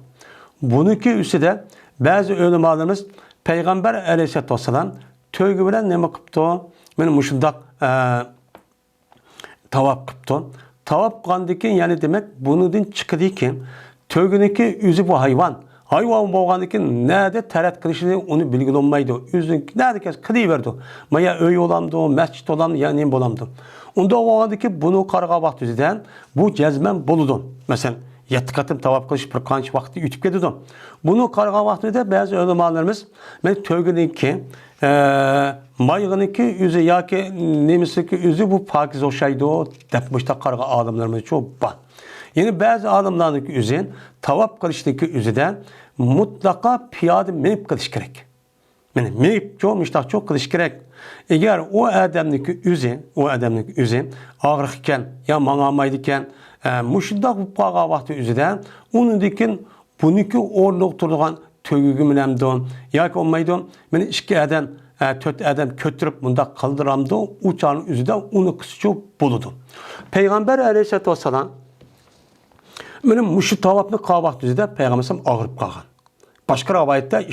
Buniki ustida ba'zi ulamolarimiz Payg'ambar alayhisolatu vasallam to'ygi bilan nima qilibdi? Mana mushundaq tavob qilibdi. Tavap qandaki yani demek bunun çıkıdı ki tögüneki yüzü bu hayvan hayvan bo'lgandan nerede tarat qilishini uni bilgili olmaydi. O'zi nerede qilaverdi. Maya öy olamdı, masjid olamdı, ya nima bo'lamdi. Unda bo'lgandan buni qarg'a vaqt o'zidan bu jazman bo'ladi. Masalan, 7 qatım tavaf qilish bir qancha vaqtni yutib ketadi. Buni qarg'a vaqtida ba'zi ulamolarimiz men to'yginiki mayg'iniki o'zi yoki nemisiki o'zi bu pokiz o'xshaydi deb mushta qarg'a olimlarimiz çok bor. Yani bazı olimlarning o'zi tavaf qilishniki o'zidan mutlaka piyoda minib qilish kerak. Mana minib çok qilish kerak. Eğer o adamniki o'zi og'riq ekan, ya mang'olmaydi ekan, mushundoq bo'lib qolgan vaqti o'zidan unikin buniki o'rniq turgan tögügü bilemdi yoki olmaydi. Meni 2 adam, 4 adam kötürüp bunda kaldıramdı. Uçağın üzerinde onu kısıcı buludu. Peygamber aleyhisselatü vesselam benim muşu tavafını kavak düzeyde Peygamberim ağırıp kalgan. Başka rivayette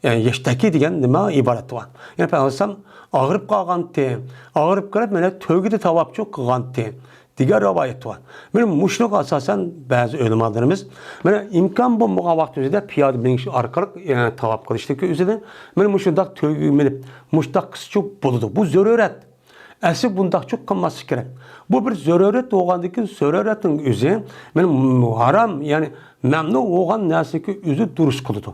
yeşteki diyen nima ibaret var. Yani Peygamberim ağırıp kalgan te, ağırıp kalıp beni tövgüde tavafçı kalgan te. Diğer rivayet var. Benim muşluk asasen bazı ölümalarımız bana imkan bulmağa vakti üzerinde piyade biniş arkalık yani tavaf kılıştaki üzerinde benim muşlukta tövgü binip muşluk kısçı buludu. Bu zöruret. Asıl bunda çok kalması gerek. Bu bir zöruret oğandaki zöruretin üzeri benim haram yani memnun oğan nesiki üzü duruz kılıdı.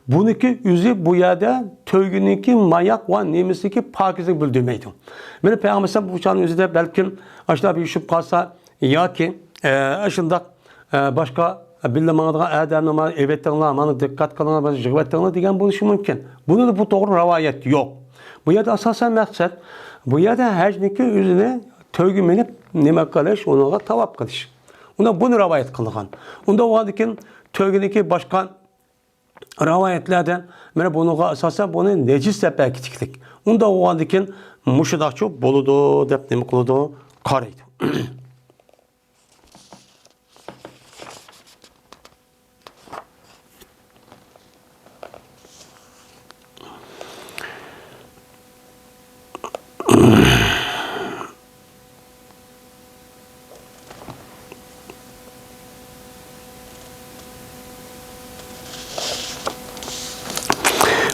Bununki üzü bu yerde tövgününki mayak ve nemisiki pakizlik bildirmeydi. Benim Peygamberim bu çağın üzerinde belki aşağı bir şüphe kalsa ya ki aşında başka bilmem adamlar evettenler bana dikkat kılına bazı cıvvettenler diyen buluşu mümkün. Bunu da bu doğru rivayet yok. Bu yerde asasen maksat bu yerde hecniki üzerine tövgü menip nime kılış ona tavaf kılış. Ona bunu rivayet kılgan. Onda o halde tövgününki başka rivayetlerden bana bunu asasen bunu necis de belki tiktik. Onda o halde muşudakçı boludu, dep nime kılıdı, karıydı.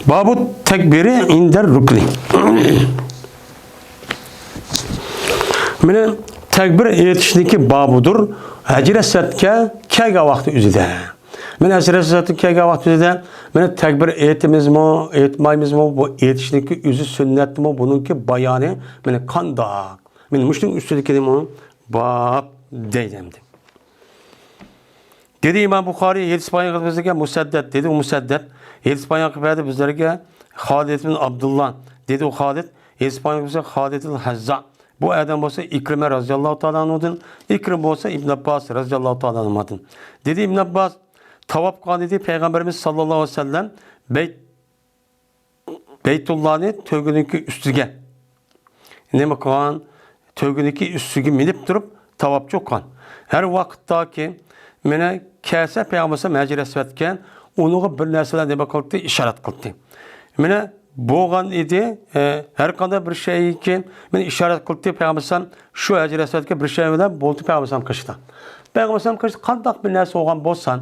Babu tekbiri inder rukni. Mene tekbir yetişindeki babudur. Hacire setke kega vakti üzide. Mene hacire setke kega vakti üzide. Mene tekbir etimiz mi, etmayımız mı, bu yetişindeki üzü sünnet mi, bununki bayanı mene kandak. Mene müştün üstündeki de mi, bab deydemdi. Dedi İmam Bukhari, Yedis Bayan bizlerge Musaddet dedi, o Musaddet. Yedis Bayan kıperde bizlerge Halid bin Abdullah dedi, o Halid. Yedis Bayan bizlerge Halid bin Hazza. Bu adam olsa İkrime razıyallahu ta'ala anhudun. İkrim olsa İbn Abbas razıyallahu ta'ala anhudun. Dedi İbn Abbas, tavaf kılan dedi Peygamberimiz sallallahu aleyhi ve sellem Beytullah'ın tövgününki üstüge. Ne bakılan? Tövgününki üstüge minip durup tavafçı kılan. Her vakittaki mene kese Peygamber'e meclis etken onu bir nesile ne bakıldı işaret kıldı. Mene boğan idi her kadar bir şey ki mene işaret kıldı Peygamber'e şu meclis etken bir şey veren boldu Peygamber'e kaçtı. Peygamber'e kaçtı kandak bir nesile olan bolsan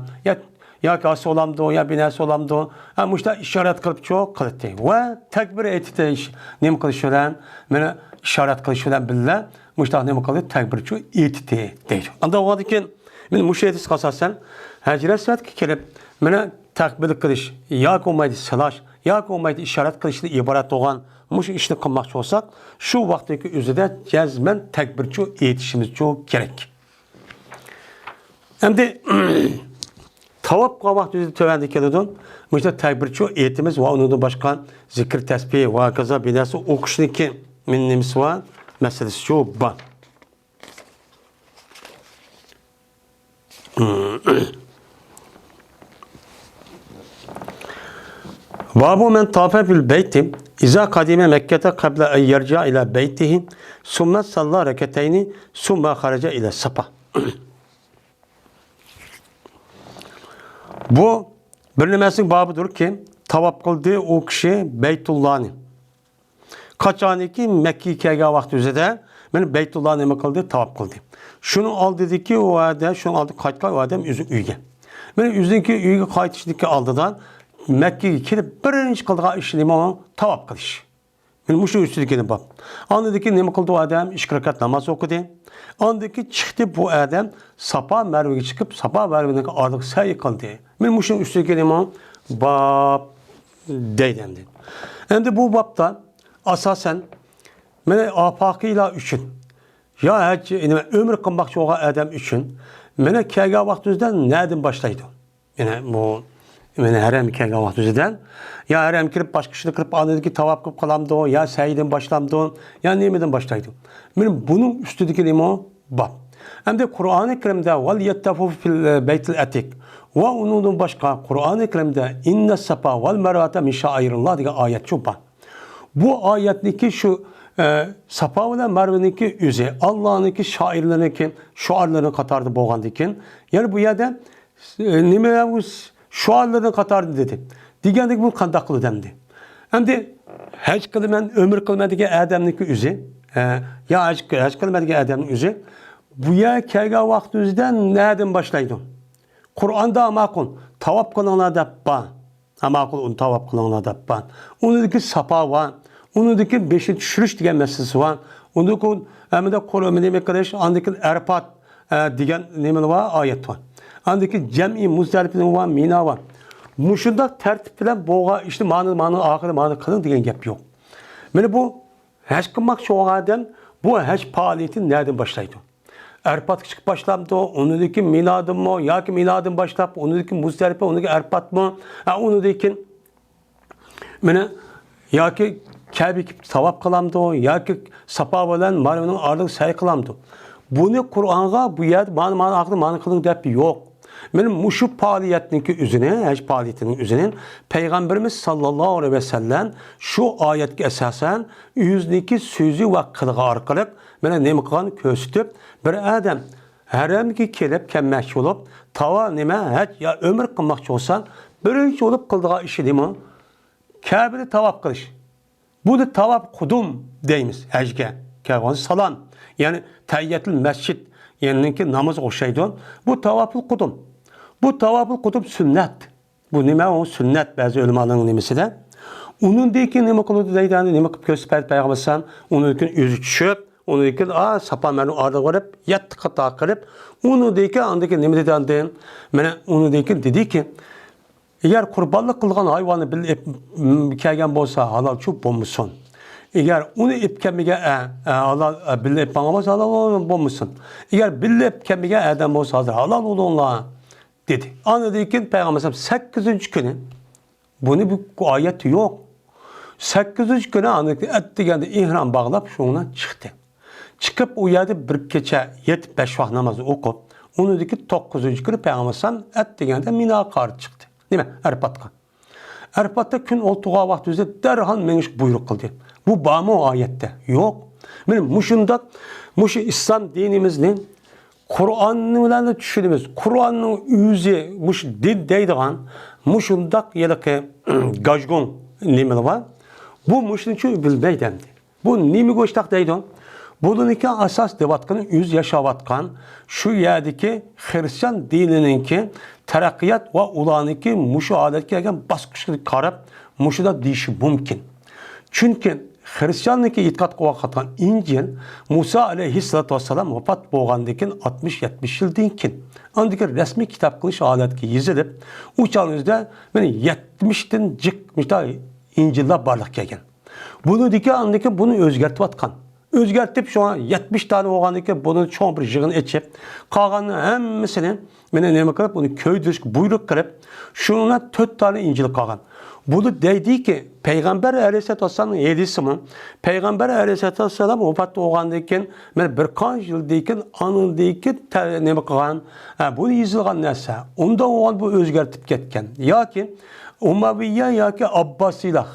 ya ki olamdı ya bir nesile olamdı ama işte işaret kılıp çok kıldı ve tekbir etti iş ne kılışıran mene işaret kılışıran billah müştah ne kıldı tekbir çok etti değil. Anda o vakitte men müşehidis kasasen hacire saat ki kelip mene takbil kılış ya olmaydı salaş ya olmaydı işaret kılışlı ibaret olan muş işini kılmakçı olsak şu vakteki üzerinde cezmen tekbirçi yetişimiz çok gerek. Hem de tavaf kılmak üzerinde tövendeki dedin müşte tekbirçi eğitimiz ve onun başka zikir tesbih ve kaza binası okuşundaki minnimiz var meselesi çok var. Babu men tafe bil beyti iza kadime Mekke'te kabla en yerca ila beytihi sümme salla reketeyni sümme haraca ila sapa. Bu bir nimesinin babıdır ki tavaf kıldığı o kişi Beytullah'ın kaçan ki Mekke'ye geldiği vakti üzere ben Beytullah'ın ne kıldı tavaf kıldı. Şunu al dedi ki o adam, şunu aldı kaçka o adam üzüm üyge. Mana o'ziniki uyiga qaytishlikka oldidan Mekke'ye kelib birinchi qildigan ishi nima? Tavob qilish. Mana shu ustiligini bor. Andiki nima qildi u odam? 2 rakat namoz o'qidi. Andiki chiqdi bu odam Safa Marvaga chiqib, Safa Marvaning orliq sa'i qildi. Mana shu ustiligini nima? Bab deydi. Endi bu babda asosan mana afoqilar uchun ya ömür qilmoqchi bo'lgan odam uchun mana kelgan vaqtimizdan neden boshlaydi? Yana bu mana haram kelgan vaqtimizdan ya haram kirib boshqa ishni qilib anadagi tavob qilib qolamdi, ya saydan boshlamdi, ya nimadan boshlaydi. Mana buning ustidagi nima bor. Hamda Qur'oni Karimda val yattafu fil baytil atiq va undan boshqa Qur'oni Karimda inna safa val marvata min sha'airillah degan oyat bor. Bu oyatniki şu Safa bilan Marvaniki o'zi Allohniki shoirlarniki shuarlarni qatorida bo'lgandikin, ya'ni bu yerda nima shuarlarni qatorida dedi. Degandek bu qanday qildi? Endi haj qilman, umr qilmadigan odamniki o'zi, ya haj qilmadigan odamning o'zi bu yer kelgan vaqt o'zidan neden boshlaydi? Qur'onda ma'qul tavob qilinglar deb bor. Ma'qul uni tavob qilinglar deb bor. Uniki Safa va unudaki beşi düşürüş diyen meselesi var. Unudaki emide Kur'an'ı demek kardeş, andaki Erpat diyen nemeli var, ayet var. Andaki cem'i Muzdalife'nin var, Mina var. Muşunda tertip bilen boğa işte manı kılın diyen gap yok. Yani bu hac kılmak çoğu adam bu hac faaliyeti nereden başlaydı? Erpat çıkıp başlamdı, onudaki Mina'dan mı, ya ki Mina'dan başlayıp, onudaki Muzdalife, onudaki Erpat mı, onudaki ya ki Kabe'ye tavaf kılamdı, ya ki Safa bilen Marvanın ardığı say kılamdı. Bunu Kur'an'a bu yer manı kılın deyip yok. Benim şu faaliyetinin üzerine, hac faaliyetinin üzerine Peygamberimiz sallallahu aleyhi ve sellem şu ayetki esasen yüzdeki sözü ve kılığı arkalık bana ne mıkan köstüp bir adam haramki kelip kemmek olup tava neme hac ya ömür kılmakçı olsan birinci olup kıldığı işi değil mi? Kabe'de tavaf kılış. Bu da tavaf kudum deyimiz hacga. Kâgan salam. Yani tahiyyatül mescid. Yani ki namaz okşaydı. Bu tavaful kudum. Bu tavaful kudum sünnet. Bu nime o sünnet bazı ulemaların nimesi de. Onun deyken nime kılıdı deydi. Nime kılıp gösterdi Peygamber'den. Onun deyken özü düşüp. Onun deyken Safa Merve'nin ardı varıp. Yattı kıta kırıp. Onun deyken andaki nime dedi. Onun deyken dedi ki eğer kurbanlık kılgan hayvanı bilip kelgen bolsa halal çok bulmuşsun. Eğer onu ipkemige halal bilip banamaz halal bulmuşsun. Eğer bilip kemige eden bolsa halal olunla dedi. Anladı ki Peygamber 8. günü bunu bu ayet yok. 8. günü anladı ettigende ihram bağlap şuna çıktı. Çıkıp o yerde bir gece 7-5 vakit namazı okup onu dedi ki 9. günü Peygamber ettigende Mina karı çıktı. Değil mi? Erpat'ka. Erpat'ta gün oltuğa vakti üzere derhal meniş buyruk kıldı. Bu bağımı o ayette. Yok. Benim muşu İslam dinimizin Kur'an'ın düşünümüz. Kur'an'ın yüzü muş din deydiğen muşundak ya da ki gajgon nemeli var. Bu muşun için bilmeydendi. Bu nemi göçtak deydiğen bunun iki asas devatkanın yüz yaşavatkan şu yerdeki Hristiyan dinininki terakkiyat ve ulaniki muşu adetkerken baskışlık karab muşu da deyişi mümkün. Çünkü Hristiyanlıkı itikat kuvakatan İncil Musa aleyhissalatu vesselam vefat boğandikin 60-70 yıl dinkin. Andaki resmi kitap kılış aletki yazılıp uçağınızda 70'den çıkmışta İncil'de barlık gelgen. Bunu dike andaki bunu özgertip atkan. Özgertip şu an 70 tane oğandaki bunu çoğun bir jığın etçip kalganın hemmesini neme kılıp bunu köydürüş buyruk kılıp şununla 4 tane İncil kalgan. Bunu deydi ki Peygamber Aleyhisselatü Vesselam'ın hedisi mi? Peygamber Aleyhisselatü Vesselam vefat oğandayken birkaç yıl deyken anındayken neme kalgan bunu yazılgan neyse onda oğan bu özgertip ketken. Ya ki Umaviye ya ki Abbasıyla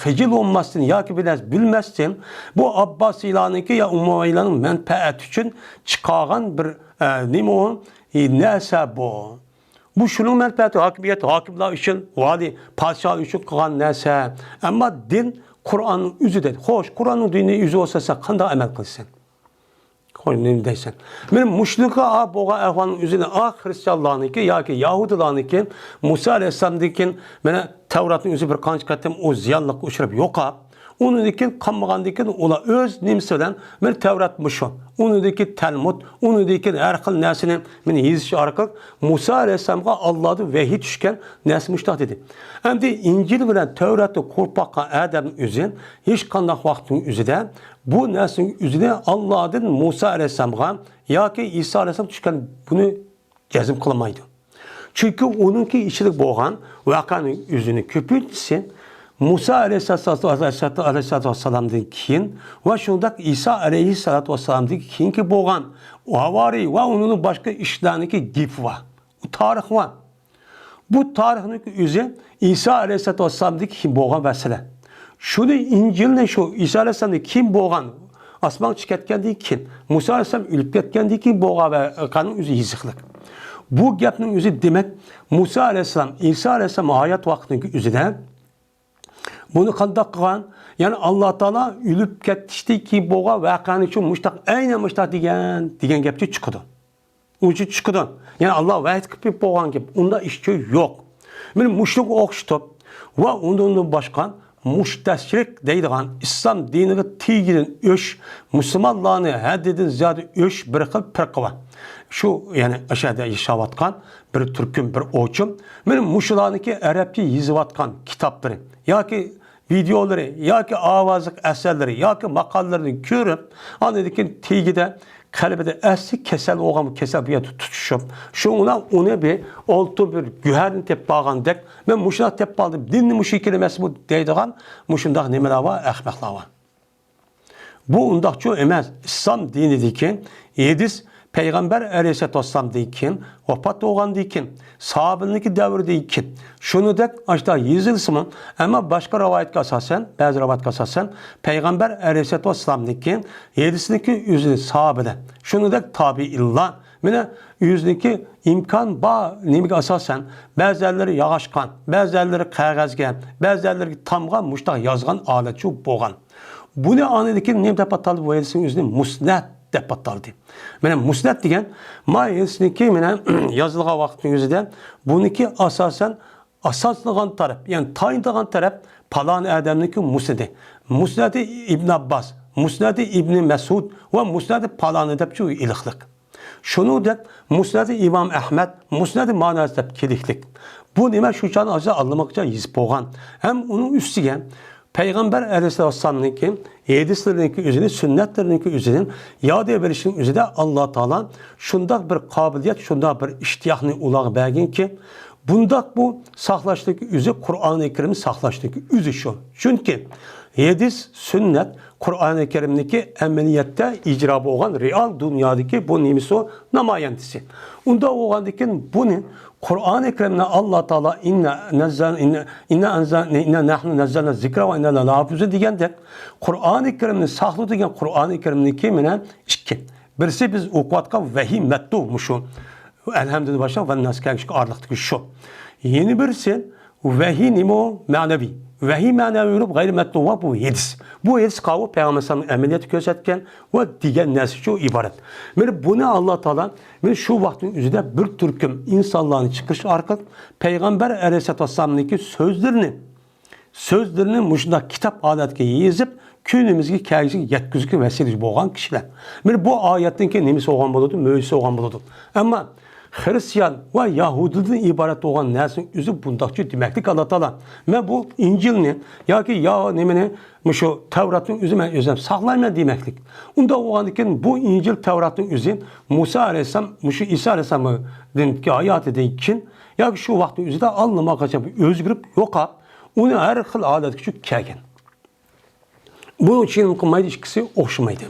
Hicil olmasın ya ki bilmezsin bu Abbasıylanınki ya Umaviye'nin menfaat için çıkaran bir neymi o neyse bu. Bu şunun menfaati hakimler için vali padişah için kalan neyse ama din Kur'an'ın yüzü dedi. Hoş Kur'an'ın dini yüzü olsa sen kanda amel kılsın. Koyun deysen. Benim müşrika boğa ahvanın üzerine Hristiyanlarınki ya ki Yahudilarınki Musa Aleyhisselam'daki bana Tevrat'ın üzeri bir kanç katım o ziyanlık uçurup yoka. Onun için kanmağandikin ola öz nimseden bir Tevratmış o. Onun için Talmud, onun için her kıl nesinin beni yazışı arkalık Musa Aleyhisselam'a Allah'da vehi düşken nes müştah dedi. Hem de İncil bilen Tevrat'ı kurpakka Adem'in üzerine hiç kandak vaktin üzerinde bu neslin üzerine Allah'ın Musa Aleyhisselam'a ya ki İsa Aleyhisselam düşken bunu cezim kılamaydı. Çünkü onunki içilik boğan vakanın yüzünü köpürtse Musa Aleyhisselatü Vesselam'dan keyin ve şundak İsa Aleyhisselatü Vesselam'dan keyin ki boğan o havari ve onun başka işlerindeki gif var. O tarih var. Bu tarihin yüzü İsa Aleyhisselatü Vesselam'dan kim boğan vesile. Şunu İncil'le şu İsa Aleyhisselam'dan kim boğan asman çıkartkendiği kim? Musa Aleyhisselam ülüp ketkendiği kim boğan ve kanın yüzü yiziklik. Bu gapның yüzü demek Musa Aleyhisselam, İsa Aleyhisselam hayat vaktinin yüzüde bunu kandak kılan, yani Allah Teala ülüp ketişti ki boğa vakanı için müştak, aynen müştak diyen gapçı çıkıdı. Ucu çıkıdı. Yani Allah vahid kıpı boğan gibi. Onda işçi yok. Benim müştak okşutup ve ondan başkan müşteşrik deydiğen İslam dinini tigidin öş, Müslümanlarını haddedin ziyade öş bir kıl pırkı var. Şu yani aşağıda yaşavatkan bir Türk'üm bir oçum. Benim muşularındaki Arapça yazıvatkan kitapları ya ki videoları ya ki avazlık eserleri ya ki makallarını görüp anladıkken tigide kalbide esli kesel oğamı kesel bir tutuşup şuna onu bir oltu bir güherini tep bağan dek ben muşuna tep bağladım dinli muşu kelimesi bu deydiğen muşundak nemeler var ahmaklar var. Bu undak çoğu emez İslam dinideki yediz Peygamber Aleyhisselatü Vesselam deyken, vefat olğan deyken, sahabınınki devri deyken, şunu dek aşağı yazılsın ama başka rivayet asasen, bazı rivayet asasen, Peygamber Aleyhisselatü Vesselam deyken, yedisindeki yüzünü sahabede, şunu dek tabi illa, mine yüzündeki imkan ba nemik asasen, bazıları yağışkan, bazıları kağızgen, bazıları tamgan, muştak yazgan aletçi boğan. Bu ne anedeki nemde patalı bu yedisinin yüzünü musnad dep pataldı. Benim musnad degen mayesindeki mene yazılgan vaktin yüzüde bununki asasen asaslagan taraf yani tayinlagan taraf palan adamniki musnadi. Musnadi İbn Abbas, musnadi İbn Mesud ve musnadi palan depçu iliklik. Şunu dep musnadi İmam Ahmed, musnadi manası dep keliklik. Bu nime şu çan acı anlamakça yazıp boğan. Hem onun üstüge Peygamber Aleyhisselam'ın yedislerindeki üzerine, sünnetlerindeki üzerine, yad verişinin üzerine Allah Teala şundak bir kabiliyet, şundak bir iştiyahını ulağı belgin ki, bundak bu saklaştığı üzü Kur'an-ı Kerim'in saklaştığı üzü şu. Çünkü yedis, sünnet, Kur'an-ı Kerim'deki emeliyette icrabı olan real dünyadaki bu nimisi o namayentisi. Onda oğandakin bunun Kur'an-ı Kerim'de Allah Teala inna nahnu nazzalna zikra ve inna la hafizun degende Kur'an-ı Kerim'in saklı degen Kur'an-ı Kerim'deki mene iki. Birisi biz okuvatkan vahiy mettubmuşu. Elhamdülillah başa ve nas kâkişik ağırlıktaki şu. Yeni birisi vahiy nimo manevi. Vahiy manevi olup gayri metnuva bu yedis. Bu yedis kavu Peygamber Sallallahu ameliyatı gözetken ve diğer nesli şu ibaret. Yani bunu Allah Teala şu vaktin üzerinde bir Türk'üm insanların çıkış arka Peygamber Aleyhisselatü Vesselam'daki sözlerini muşunda kitap aletke yazıp künümüzü kâgisi yetküzükü vesilesi boğan kişiler. Yani bu ayetteki nemisi oğan buludu, mühendisi oğan buludu. Ama Hristiyan ve Yahudiden ibaret olan neslin yüzü bundakçı demeklik Allah Teala. Ve bu İncil'ni ya ki ya nemini şu Tevrat'ın yüzüme özlem saklayma demeklik. Onda oğandikin bu İncil Tevrat'ın yüzü Musa Aleyhisselam, şu İsa Aleyhisselam'ın ki hayat edeyken ya ki şu vaktin yüzü de anlamak için özgürüp yoka onu her hıl adet küçük kâgen. Bunun için mükemmel ilişkisi hoşumaydı.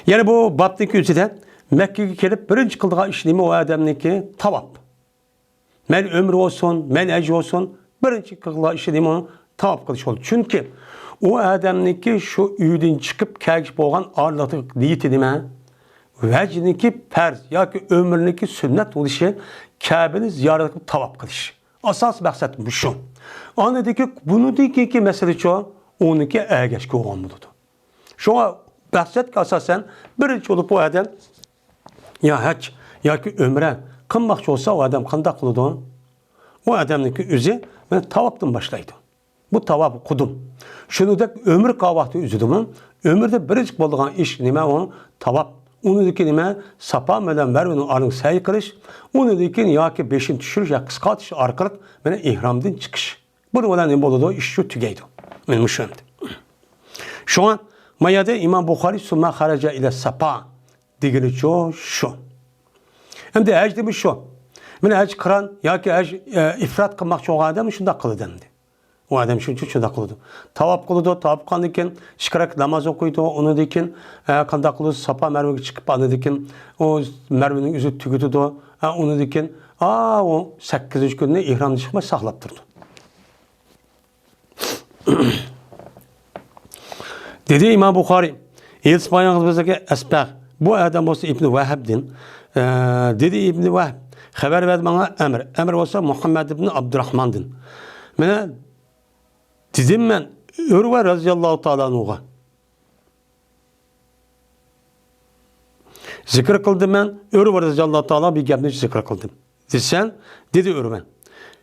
Yani bu babdaki yüzüde Mekke'ye gelip birinci kıldığı işlemi o adamdaki tavap. Men ömrü olsun, men ecri olsun birinci kıldığı işlemi onu tavap kılış oldu. Çünkü o adamdaki şu üyden çıkıp kâgip olan ağırlık niyet edime vecdindeki perz ya ki ömründeki sünnet oluşu Kabe'ni ziyaret edip tavap kılış. Asas maksat bu şu. Anladaki bunu ki mesele çoğu onunki ergeçki olan budur. Şuna bahsetki asasen birinci olup o adam ya hac ya ki ömre kılmakçı olsa o adam kanda kılıdı. O adamdaki üzü ben tavaptan başlaydı. Bu tavap kudum. Şunu da ömür kahvaltı üzüdüm. Ömürde birinci bulduğun iş nime onun tavap. Onu dikin nime sapa meden vermenin arın sayı kırış. Onu dikin ya ki beşin düşürüş ya kıskatış arkalık bana ihramdan çıkış. Bunu olan ne buldu iş şu tügeydi. Benim şöyle. Şu an mayada İmam Bukhari summa haraca ile sapa digili şu. Hem de ecdi bu şu. Mene ec kıran ya ki ifrat kılmak çok adam şunda kılıdı. O adam şunda kılıdı. Tavap kılıdı, tavap kandıkken şıkarak namaz okuydu, onu dikin kanda kılıdı, sapa merveye çıkıp anı dikin o mervenin yüzü tüküdü, onu dikin o 8. günde ihramda çıkma saklattırdı. Dedi İmam Bukhari, İltis bayanımızdaki esbaq, bu adam olsa İbn-i Vahhab'din, dedi İbn-i Vahhab, haber verdi bana Emir. Emir olsa Muhammed ibn Abdurrahman'dın. Mene dedim ben Urve radıyallahu ta'ala anhu'a. Zikr kıldım ben Urve radıyallahu ta'ala bir gapni zikr kıldım. Desen dedi Urve.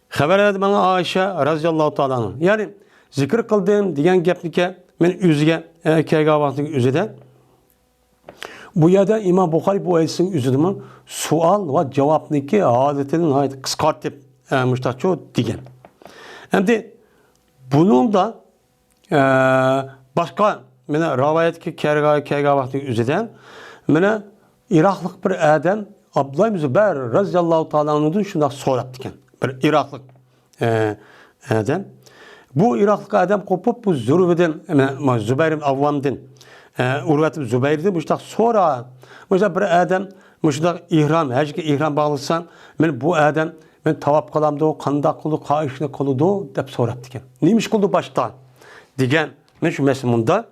Haber verdi bana Ayşe radıyallahu ta'ala anhu. Yani zikr kıldım diyen gapnike men üzüge kegavahtın üzüde. Bu yada İmam Bukhari bu ayetsin üzüdümün sual ve cevapniki adetinin ait kıskartıp müştaço digen. Hem de bunun da başka mene ravayetki kegavahtın üzüden mene Iraklık bir adam Abdullah ibn Zübeyir radıyallahu ta'ala anh'ın şunda sorap diken. Bir Iraklık adam. Bu Iraklık adam kopup bu Zürveden Zübeyir ibn Avvam'dan Urvet ibn Zübeyir'den müştak sonra müştak bir adam müştak ihram, hecki ihram bağlısan bu adam ben tavap kılamdı, kanda kıldı, kayışını kıldı dep sorap diken. Neymiş kıldı baştan? Digen, ben şu mesimunda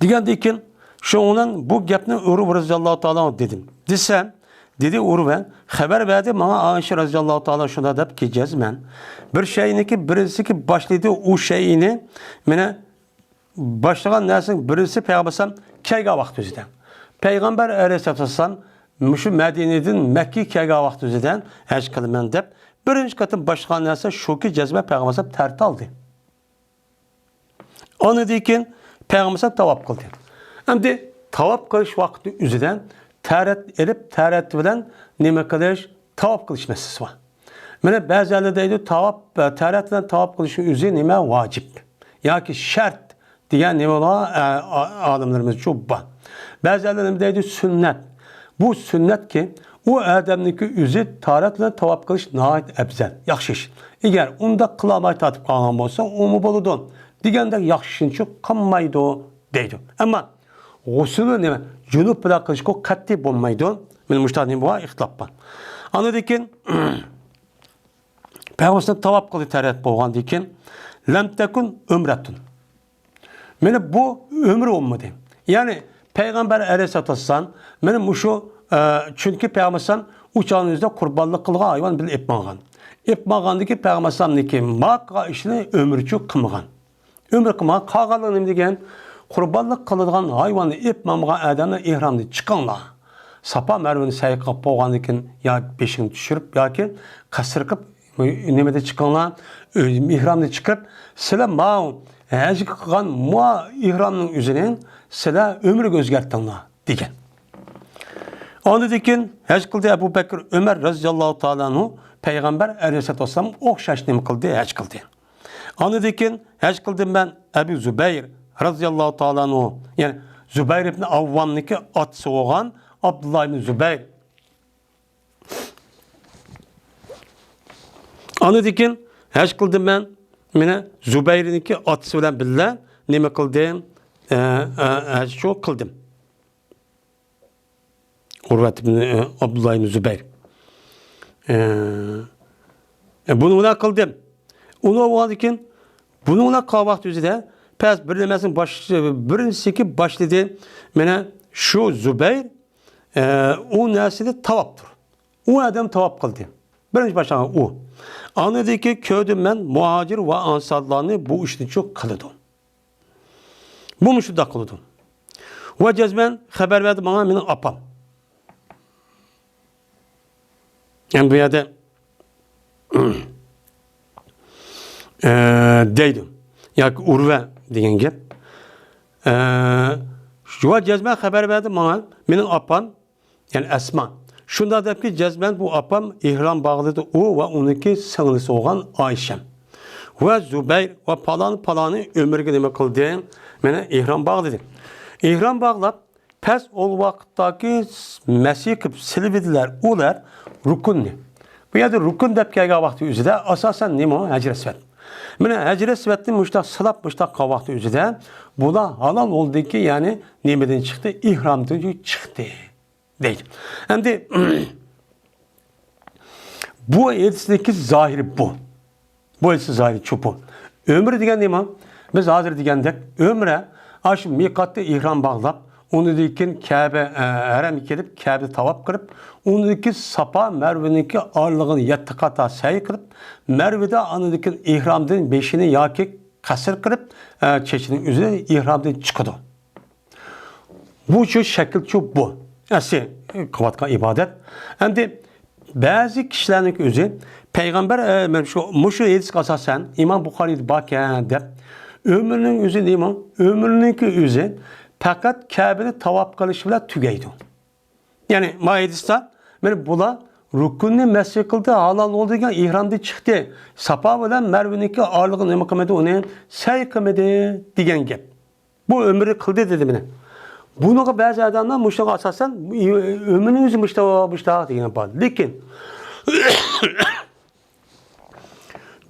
digen diken şu onun bu gapni Urve radıyallahu ta'ala dedim. Desem dedi Urve haber verdi bana Ayşe radıyallahu ta'ala şuna dep ki cezmen bir şeyini ki birisi ki başladı o şeyini mene başlayan nesin birisi peygambersem keyga vakti üzeden. Peygamber aleyhisselam şu Medine'den Mekke keyga vakti üzeden hec kılmen dep birinci katın başlayan nesin şu ki cezme peygambersem tert aldı. Onu dikin peygambersem tavap kıldı. Hem de tavap kılış vakti üzeden teret elip teret bilen nime kılış tavap kılış meselesi var. Mene bazı yerlerdeydi tavap teret bilen tavap kılışın üzeri nime vacip. Ya ki şart diyen nime ola adamlarımız çok var. Bazı yerlerdeydi sünnet. Bu sünnet ki o adamdaki üzeri teret bilen tavap kılış nahit ebzel. Yakşiş. Eğer onda kılamay tatıp kalan olsa o mu boludun. Digende yakşişin çok kanmaydı o deydi. Ama Gusülü neme? Cünüp bila kılış ko katti bulmaydı. Benim müştahidin bu ihtilaf var. Anladıkken Peygamber'in tavap kılı teret boğan diken lem tekun ömretun. Mene bu ömür olmadı. Yani Peygamber aleyhissalatü vesselam benim şu çünkü Peygamber'in uçağınızda kurbanlık kılga hayvan bile ipmağan. İpmağandaki Peygamber'in maka işini ömürçü kılmağan. Ömür kılmağan kağalığını diken kurbanlık kılınған hayvanı ipmamға adamlar ihramda çıkanlar. Sapa merveni sayıqap boğandıkken ya beşini düşürüp ya ki kasırkıp nemede çıkanlar ihramda çıkıp sile mağun həcik kılgan mua ihramının üzerine sile ömrü gözgerttanlar diken. Onu diken həcik kıldı Ebu Bekir Ömer razıyallahu ta'ala anhu Peygamber aleyhissalatü vesselam okşaş nemi kıldı həcik kıldı. Onu diken həcik kıldım ben Ebu Zübeyir radıyallahu ta'ala anhu. Yani Zübeyir ibn Avvam'niki atısı olan Abdullah ibn Zübeyir. Anı dikin, hec kıldım ben, mine Zübeyir'inki atısı olan billah, neme kıldım, hec çok kıldım. Urvet ibn Abdullah ibn Zübeyir. Bunu kıldım. Onu o dikin, bununla kavakt üzere pes birlemesin birincisi ki başladı. Mene şu Zübeyir o nesli tavaptır. O adam tavap kıldı. Birinci başlayan o. Anladı ki köyde ben muhacir ve ansarlarını bu işini çok kılıdım. Bu mu şunda kılıdı. Ve cezmen haber verdi bana benim apam. Yani bu yerde deydim. Yani Urve diyen gep. Şu cezmen haber verdi bana benim apam yani Esma. Şunda da ki cezmen bu apam ihram bağladı o ve onunki sığınısı olan Ayşem. Ve Zübeyir ve palanı ömürge demek kıldı. Bana ihram bağladı. İhram bağlap pes ol vakittaki Mesih kıp silvidiler ular rukunni. Bu yerde rukun dep kelge vakti üzere asasen ne mi? Hecre svet. Bana hecre svetli müştak sılap müştak vakti üzere bu da halal oldu ki yani nimeden çıktı? İhramdan çıktı. Değil. Hem de bu etkisindeki zahiri bu. Bu etkisi zahiri çupu. Ömrü diyen ne mi? Biz hazır diyendek ömre aşı mikatte ihram bağlap onu dikin Kabe harem gelip Kabe tavap kırıp onu dikin Safa Merve'ninki ağırlığını yetti kata sayı kırıp Merve'de onu dikin ihramdan beşini yaki kasır kırıp çeşinin üzerine ihramdan çıkıyordu. Bu şu şekil şu bu. Asi kavatka ibadet. Hem de bazı kişilerin özü Peygamber şu hadis asasen İmam Bukhari'de bakıyor de ömrünün özü değil mi? Ömrününki özü fakat Kabe'de tavaf kılışıyla tügeydi. Yani hadiste ben bula rukunni mesih kıldı halal olduğu ihramda çıktı. Safa bilen Merve'ninki ağırlığını ne kılmadı onu say kılmadı diyen gep. Bu ömrü kıldı dedi bana. Bunu bazı adamlar müştaka asasen ömrünün özü müştaka diyen yapar. Lakin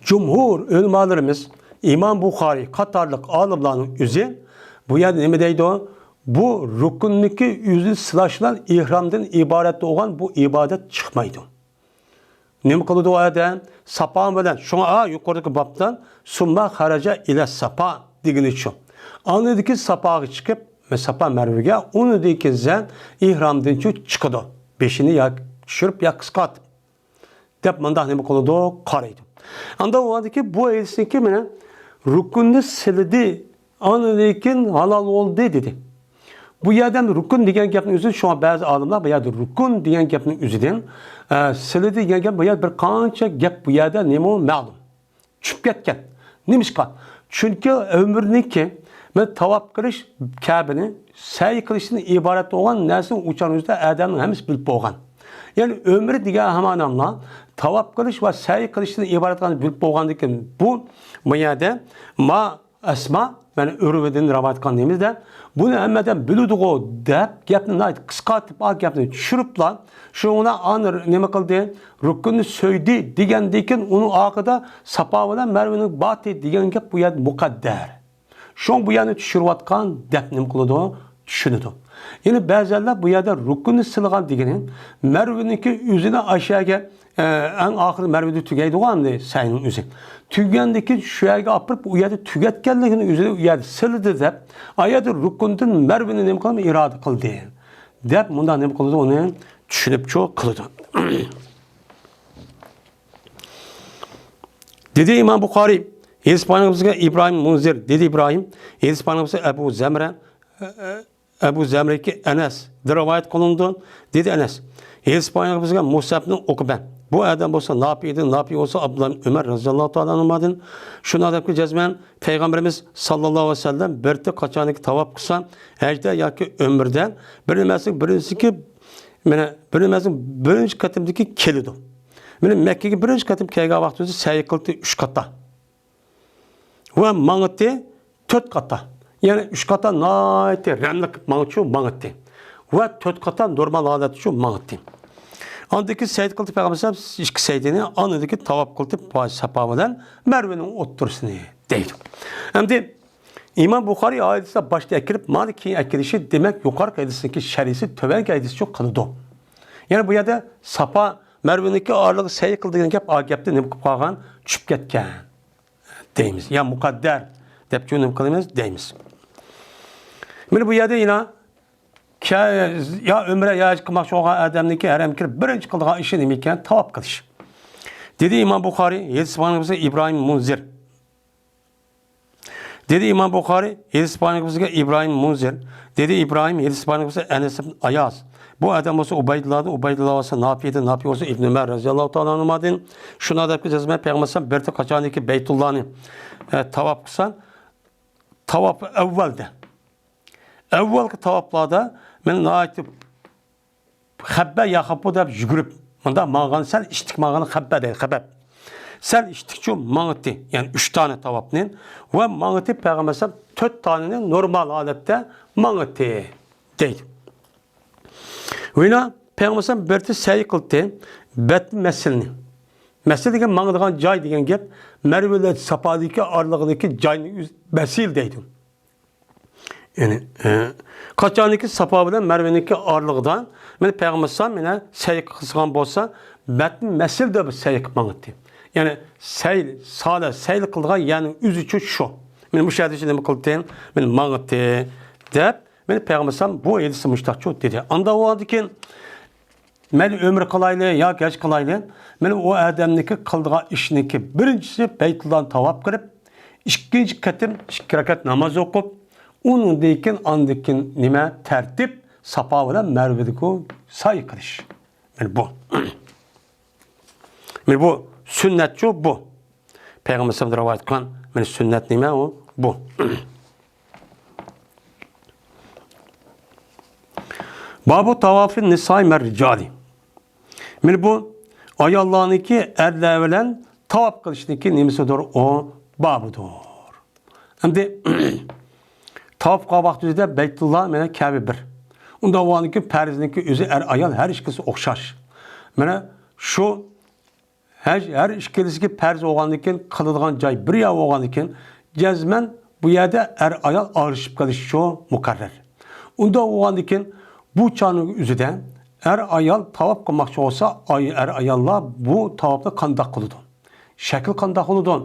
Cumhur ulemalarımız İmam Bukhari Katarlık alimlerin üzü bu yerde ne deydi o? Bu rukunniki yüzü sılaşılan ihramdan ibaret olan bu ibadet çıkmaydı. Ne mi kıldı o ayda? Sapa bilen şuna yukarıdaki babdan summa haraca ile sapa digini şu. Anladı ki sapa çıkıp ve sapa mervege onu dedi ki zen ihramdan çıkıdı. Beşini ya şırıp ya kıskat. Dep mandah ne mi kıldı o? Karaydı. Anda o adı ki bu elbisindeki mene rukunnu sildi. Anladıkken halal oldu dedi. Bu yerden rukun diyen gapın üzerinde şu an bazı alimler bu yerde rukun diyen gapın üzerinden sildi diyen gap bu yerde bir kança gap bu yerde ne mi malum. Çıp ketken. Neymiş kan? Çünkü ömrüneki ve tavaf kılış Kabe'ni say kılışının ibaret olan nesinin uçan üzerinde adamın hemisi bilip boğan. Yani ömrü diyen hemen anla tavaf kılış ve say kılışının ibaret olan bilip boğandıkken bu yerde Esma yani Ürved'in ravat kanlığımızda bunu emmeden bülüdüğü deyip gapını ait kıskatıp gapını çürüpla şuna anır ne kıldı rukununu söyledi digendeyken onun arkada Safa ve Merve'nin batı digen gap bu yer mukadder. Şun bu yani çürüvatkan deyip ne kıldı düşünüdü. Yani bazılar bu yerde rukunu sılgan digenin Merve'ninki yüzüne aşağıya en ahır Merve'de tügeydi o anda sayının yüzü. Tügendeki şu yerge apırıp o yerde tügetkenliğinin üzerine o yerde sıldı deyip ayadır rukundan Merve'nin ne kıldı irade kıldı. Deyip bundan ne kıldı onu düşünüp çok kıldı. Dedi İmam Bukhari İspanyolca İbrahim Munzir dedi İbrahim İspanyolca Ebu Zemre ki Enes rivayet kılındı dedi Enes İspanyolca Musab'ın okuben bu adam olsa ne yapıyor olsa Abdullah Ömer radıyallahu ta'ala anlamadın. Şuna da ki cezmen Peygamberimiz sallallahu aleyhi ve sellem birlikte kaçanlık tavaf kısa hecde ya ki ömürden birincisi ki birinci katımdaki kelidu. Mekke'ye birinci katım kelge vakti sayı kıldı 3 katta. Ve mağıttı 4 katta. Yani 3 katta naiti remlik mağıtçı mağıttı. Ve 4 katta normal adatçı mağıttı. Andaki seyit kıldı Peygamber iki seydini andaki tavaf kıldı Safa'dan Merve'nin oturusunu deydi. Hem de İmam Bukhari ayetinde başta ekirip Malik'in ekilişi demek yukarı ayetindeki şerisi tövenki ayetisi çok kılıdı. Yani bu yerde Safa Merve'ninki ağırlığı seyit kıldığını gap agapte ne kalan çüp ketken deyimiz. Ya mukadder dep cümle kılımız deyimiz. Yani bu yerde yine ya ömre ya kılmak şu adamdaki harem kirip birinci kıldığı işi demeyken tavaf kılış. Dedi İmam Bukhari, Yedispanımızda İbrahim Munzir. Dedi İmam Bukhari, hadis paygamberi İbrahim Munzir. Dedi İbrahim, hadis paygamberi Enes ibn Ayaz. Bu adam olsa Ubeydullah olsa Nafi olsa İbn Ömer radıyallahu ta'ala anhumadın. Şuna da kızmaya peygamber bir de kaçan ki Beytullah'ın tavaf kısan tavaf evvelde. Evvelki tavaflarda men naiti habbe yakıp da yugurub. Manda mağan sel içtik mağanı habbe değil habeb. Sel içtikçe mağıtı yani 3 tane tavafının ve mağıtı peygamber 4 tanenin normal adette mağıtı değil. Oyna peygamber bir de səy qıldı bet meselini. Mesele degen mağıdığan cay degen gep Merve'de Safa'daki aralığındaki cayını mesil deydi. Yani kaçaniki Safa bilen Merve'deki aralığından men peygamber mene səy qılgan bolsa bet mesil de bir səy qılmaktı. Yani səy sala səy qılgan yani üzüçü şu. Men bu şəhərdə nə qıldım? Men mağıtı dep men peygamber bu edisi müştahçı dedi. Anda o adı ki men ömür kılaylı ya geç kılaylı. Men o adamniki kıldığı işniki birincisi Beytullah'ın tavaf kırıp ikinci katim 2 rekat namaz okup onun deyken andikin nime tertip Safa ile Merve'deki sayı kılış. Men bu. Men bu sünnetçi bu. Peygamber sallallahu aleyhi ve sellem men sünnet nime o bu. Babu tavafin nisai merricali. Men bu ayallahınki erlevelen tavaf kılışındaki nimesidir o babudur. Şimdi tavaf qabaq düzde Beytullah mene Kabe bir. Onda o anki perziniki üzü ayal her işkisi okşaş. Mene şu her işkisi perz oğandikin kılılgan cay bir ya oğandikin cezmen bu yerde ayal ağrışıp kalış şu mukarrer. Onda oğandikin bu çanın üzüden ayal tavaf kılmakçı olsa ayalla bu tavafta kandak kılıdı. Şekil kandak kılıdı.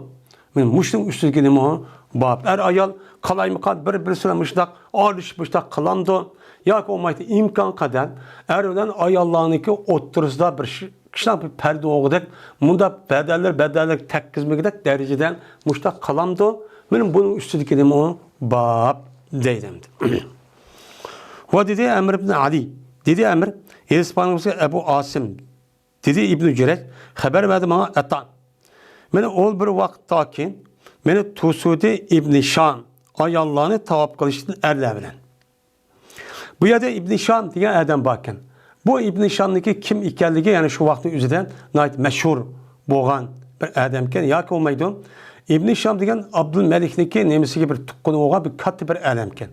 Men muştun üstüne o bab ayal kalay mıkan birisine müştak ağrışmıştak kılandı. Ya ki olmaydı imkan kadar öden ayallahınki oturuzda bir kişiden bir perde oğudak. Bunda bedeller tek kızmıgıdak dereceden müştak kalamdı. Benim bunun üstüne o bab deydimdi. Ve dedi Emr ibn Ali. Dedi Emr, İspaniyası Ebu Asim. Dedi İbn-i Cüreyc, haber verdi bana etan. Mene ol bir vakta ki, mene Tusudi İbn-i Şan ayallahını tavaf kılıştın erle bu yerde İbn-i Şan diye adam bakın. Bu İbn-i Şan'daki kim ikerligi yani şu vaktin üzerinden nait meşhur boğan bir adamken ya ki olmaydı. İbn-i Şam degen Abdülmelik'deki nemisi bir tukkunu oğa bir katı bir adamken.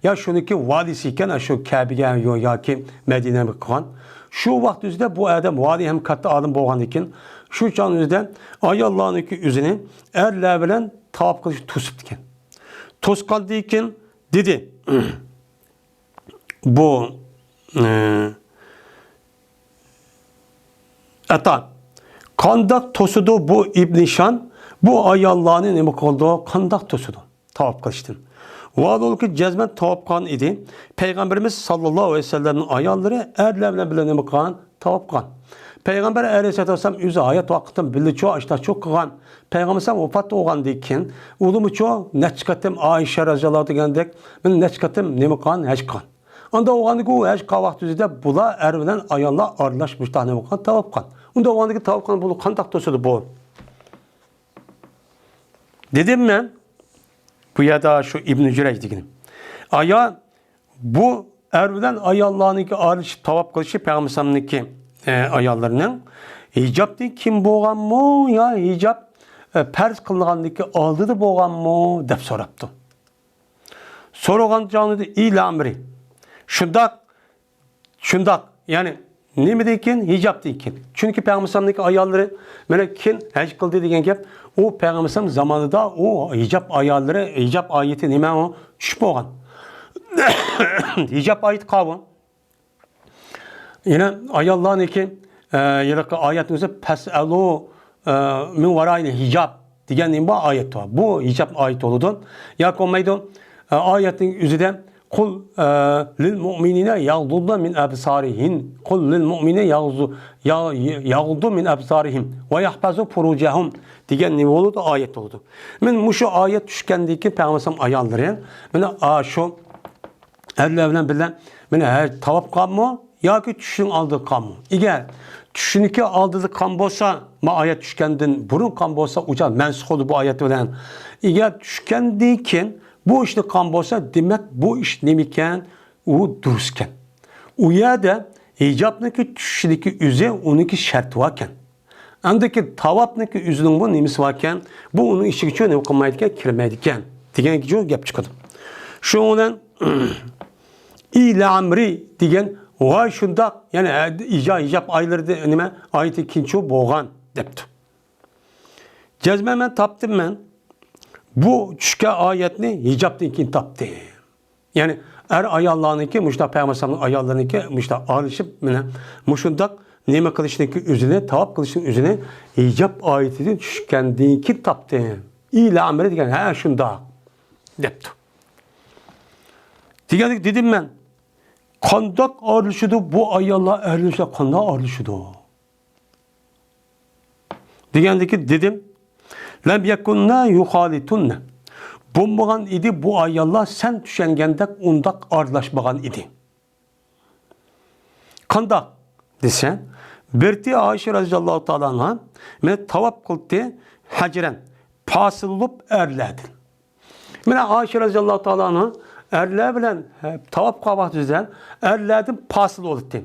Ya şununki vadisiyken şu Kabe'ye ya ki Medine'ye bakkan. Şu vakit üzerinde bu adam vadi hem katı adım boğan iken şu can üzerinden ayallah'ınki üzerine erle bilen tavaf kılışı tusup diken. Tos kaldı iken dedi bu ata kandak tosudu bu İbn-i Şan bu ayallah'ın ne oldu kandak tosudu tavaf kılıçtın. Vaad ol ki cezmen tavaf kan idi. Peygamberimiz sallallahu aleyhi ve sellem'in ayalları erlerle bile ne kan tavaf kan. Peygamber aleyhisselatü vesselam yüzü ayet vakıtın bildi çoğu açta çok kan. Peygamber vefat oğan deyken ulumu çoğu neçkatim Ayşe razıyallahu degендek ben neçkatim ne kan hiç kan. Anda oğandaki o hiç kavak düzide bula ervelen ayalla arlaşmış tane ne kan tavaf kan. Onda oğandaki tavaf kan bulu kandak tosudu bu. Dedim ben bu ya da şu İbn-i Cüreyc digin. Aya bu ervelen ayallahınki arış tavaf kılışı Peygamber'inki ayallarının hicap di kim boğan mı ya hicap pers kılgandaki aldı da boğan mı dep soraptı. Sorugan canlı il amri. Şundak yani ne mi deyken hicap deyken. Çünkü Peygamber'inki ayalları melekin hec kıldı degen gep o Peygamber zamanında o hicap ayalları hicap ayeti nime o düşüp boğan. Hicap ayet kavun. Yine ayallahın iki ayetimizde pes'elu min varayla hicap diyen bu ayet var. Bu hicap ayet oldu. Ya konmaydı ayetin üzerinde Kul lil mu'minine yağdudda min absarihin. Kul lil mu'mine yağdu min absarihim ve yahfazu furucahum degan nima oldu? Ayet oldu. Men şu ayet tushgandiki Peygamber ayolları mana şu erlar bilan birga mana tavab qolmi yoki tushning oldi qolmi? Agar tushniki oldida qon bo'lsa, ma oyat tushgandan burun qon bo'lsa, o'sha mansux bo'ldi bu oyat bilan. Agar tushgandan keyin bu ishni qon bo'lsa, demak bu ish nima ekan? U durust ekan. U yerda hijobniki tushishniki o'zi uniki shart bor ekan. Andaki tavobniki o'zining bu nimasi bor ekan? Bu uning ishiga cho'nib nima qilmaydi ekan, kirmaydi ekan. Degan gap chiqadi. Shu bilan ila amri degan vay şundaq, yani icab aylarda nima ayet ikinci bo'lgan debdi. Cezmen men tapdım men. Bu tushgan oyatni hijobdan keyin topdi. Yani ayollarniki mushta Peygamberning ayollarniki mushta olishib mana mushundaq nima qilishniki o'zini tavob qilishning o'zini hijob oyatidan tushgandan keyin topdi. Ila amri degan ha shundaq debdi. Dedim men. Qandoq ayrılışıdı bu ayollar ayrılışlar qandoq ayrılışıdı? Degandiki dedim. Lam yakunna yukhalitunna. Bo'lmagan idi bu ayollar sen tushangandek undaq ayrılışmagan idi. Qandoq desen, birti Ayşe radhiyallohu ta'ala anha meni tavob qildi hajran pasilib erladi. Mana Ayşe radhiyallohu ta'ala anha erler bilen tavap kavaktıdan erlerden pasıl oldu.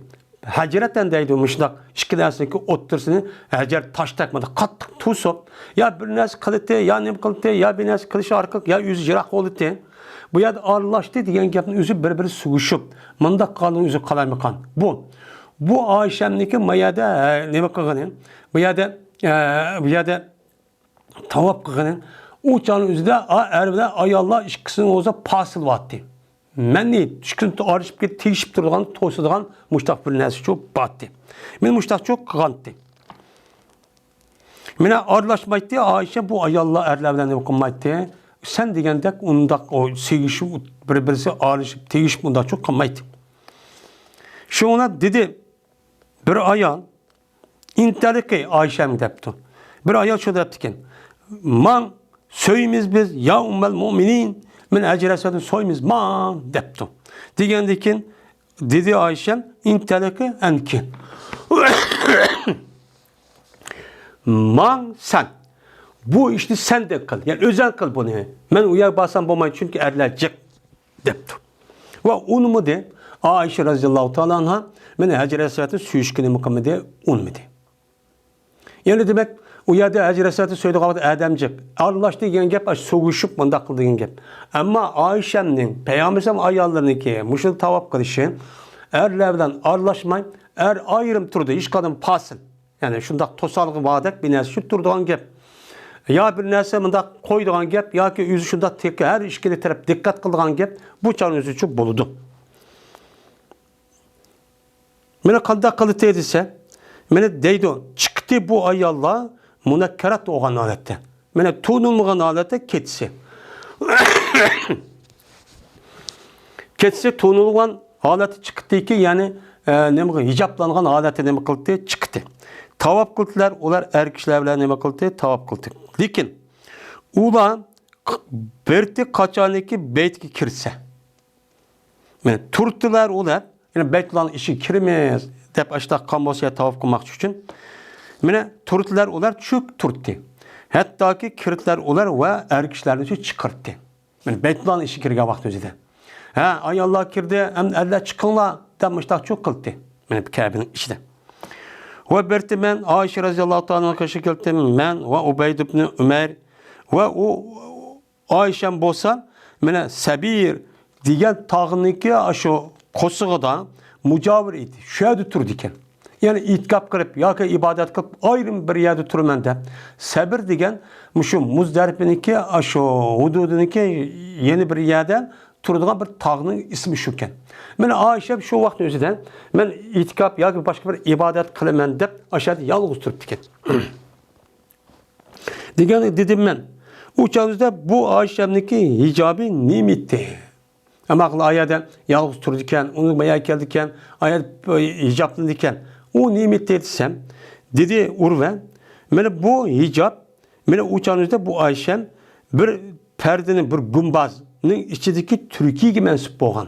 Hacretten deydi müşnak. İşkilersindeki ottursunu hacer taş takmadı. Kattık tusup ya bir nes kılıttı ya ne kılıttı ya bir nes kılışı arkak ya yüzü jirak oldu. Bu ya Allah'tı diyen yapın yüzü birbiri suğuşup mındak kalın yüzü kalar mı kan. Bu Ayşem'deki mayada ne bakın bu ya da tavap kıgının o canın üzerinde erbilen ayallah işkisinin olsa pasıl vattı. Men ne? Çıkıntı arışıp ki teyişip durduğun, toysuduğun muştak bir nesi çok battı. Men muştak çok kıgantı. Mene arlaşmaydı Ayşe bu ayallah erlerden ne bakılmaydı. Sen degendek ondak o sevişip birbirisi arışıp teyişip ondak çok kıgantı. Şu ona dedi bir ayal inteliki Ayşe'm depti. Bir ayal şu depti ki man söyimiz biz ya ummel mu'minin men ecresedin soyimiz man depti. Degendikin dedi Ayşem inteliki enki. Man sen. Bu işni sen de kıl. Yani özel kıl bunu. Ben uyar basam bulmayın çünkü erlercek depti. Ve onu mu de Ayşe radıyallahu ta'ala anha men Hacı Resulat'ın suyuşkini mukamı de un mu de. Yani demek uyarda Hacı Resulat'ın söylediği kadar Ademcik. Allah diyen gep aç soğuşup bunda kıldığın gep. Ama Ayşe'nin Peygamber'in ayarlarını ki muşul tavap kılışı erlerden arlaşmayın. Er ayrım turdu. İş kadın pasın. Yani şundak tosalığı vaadek bir nesi şu turduğun gep. Ya bir nesi bunda koyduğun gep ya ki yüzü şunda tek her işkili taraf dikkat kıldığın gep bu çağın yüzü çok boludu. Mene kanda kılıtı edilse mene deydi çıktı bu ayallah münekkerat oğan alette. Mene tuğnulmağın alette ketsi. Ketsi tuğnulmağın aleti çıktı ki yani hicaplanğan aleti ne kıldı çıktı. Tavap kıldılar, onlar er kişilerle ne kıldı tavap kıldı. Lakin ular berti kaçaniki beytki kirse. Yani turttular ular yani beytlan işi kirmez dep açta kambosya tavaf kılmak için. Mene turttular ular çok turttu. Hatta ki kirtler ular ve er kişilerden çıkarttı. Yani beytlan işi kirge vakti özüde. Ha ay Allah kirdi hem eller çıkınla demişler çok kıldı. Yani bir Kabe'nin işi de. Ve berti men Ayşe radıyallahu ta'ala karşı geldim men ve Ubeyd ibn Ömer ve o Ayşem bolsa mene sabir diyen tağıniki aşı kosuğda mucavir idi. Şöyle turdu iken. Yani itikap kılıp ya ki ibadet kılıp ayrı bir yerde turmende. Sabir diyen şu Muzdalife'ninki aşı hududuniki yeni bir yerde turduğun bir tağının ismi şuken. Ben Ayşe şu vakit özüden ben itikap ya ki başka bir ibadet kılımın dep aşağıda yalnız turup diken. Dedim ben uçağımızda bu Ayşe'ninki hicabı nimetti. Ama ayada yalnız dururken, onu bayağı geldikken, ayet hicaplanırken, o nimet desem, dedi Urve, bana bu hicap, bana uçağınızda bu Ayşem bir perdenin, bir gumbazın içindeki Türkiye'ye mensup olan,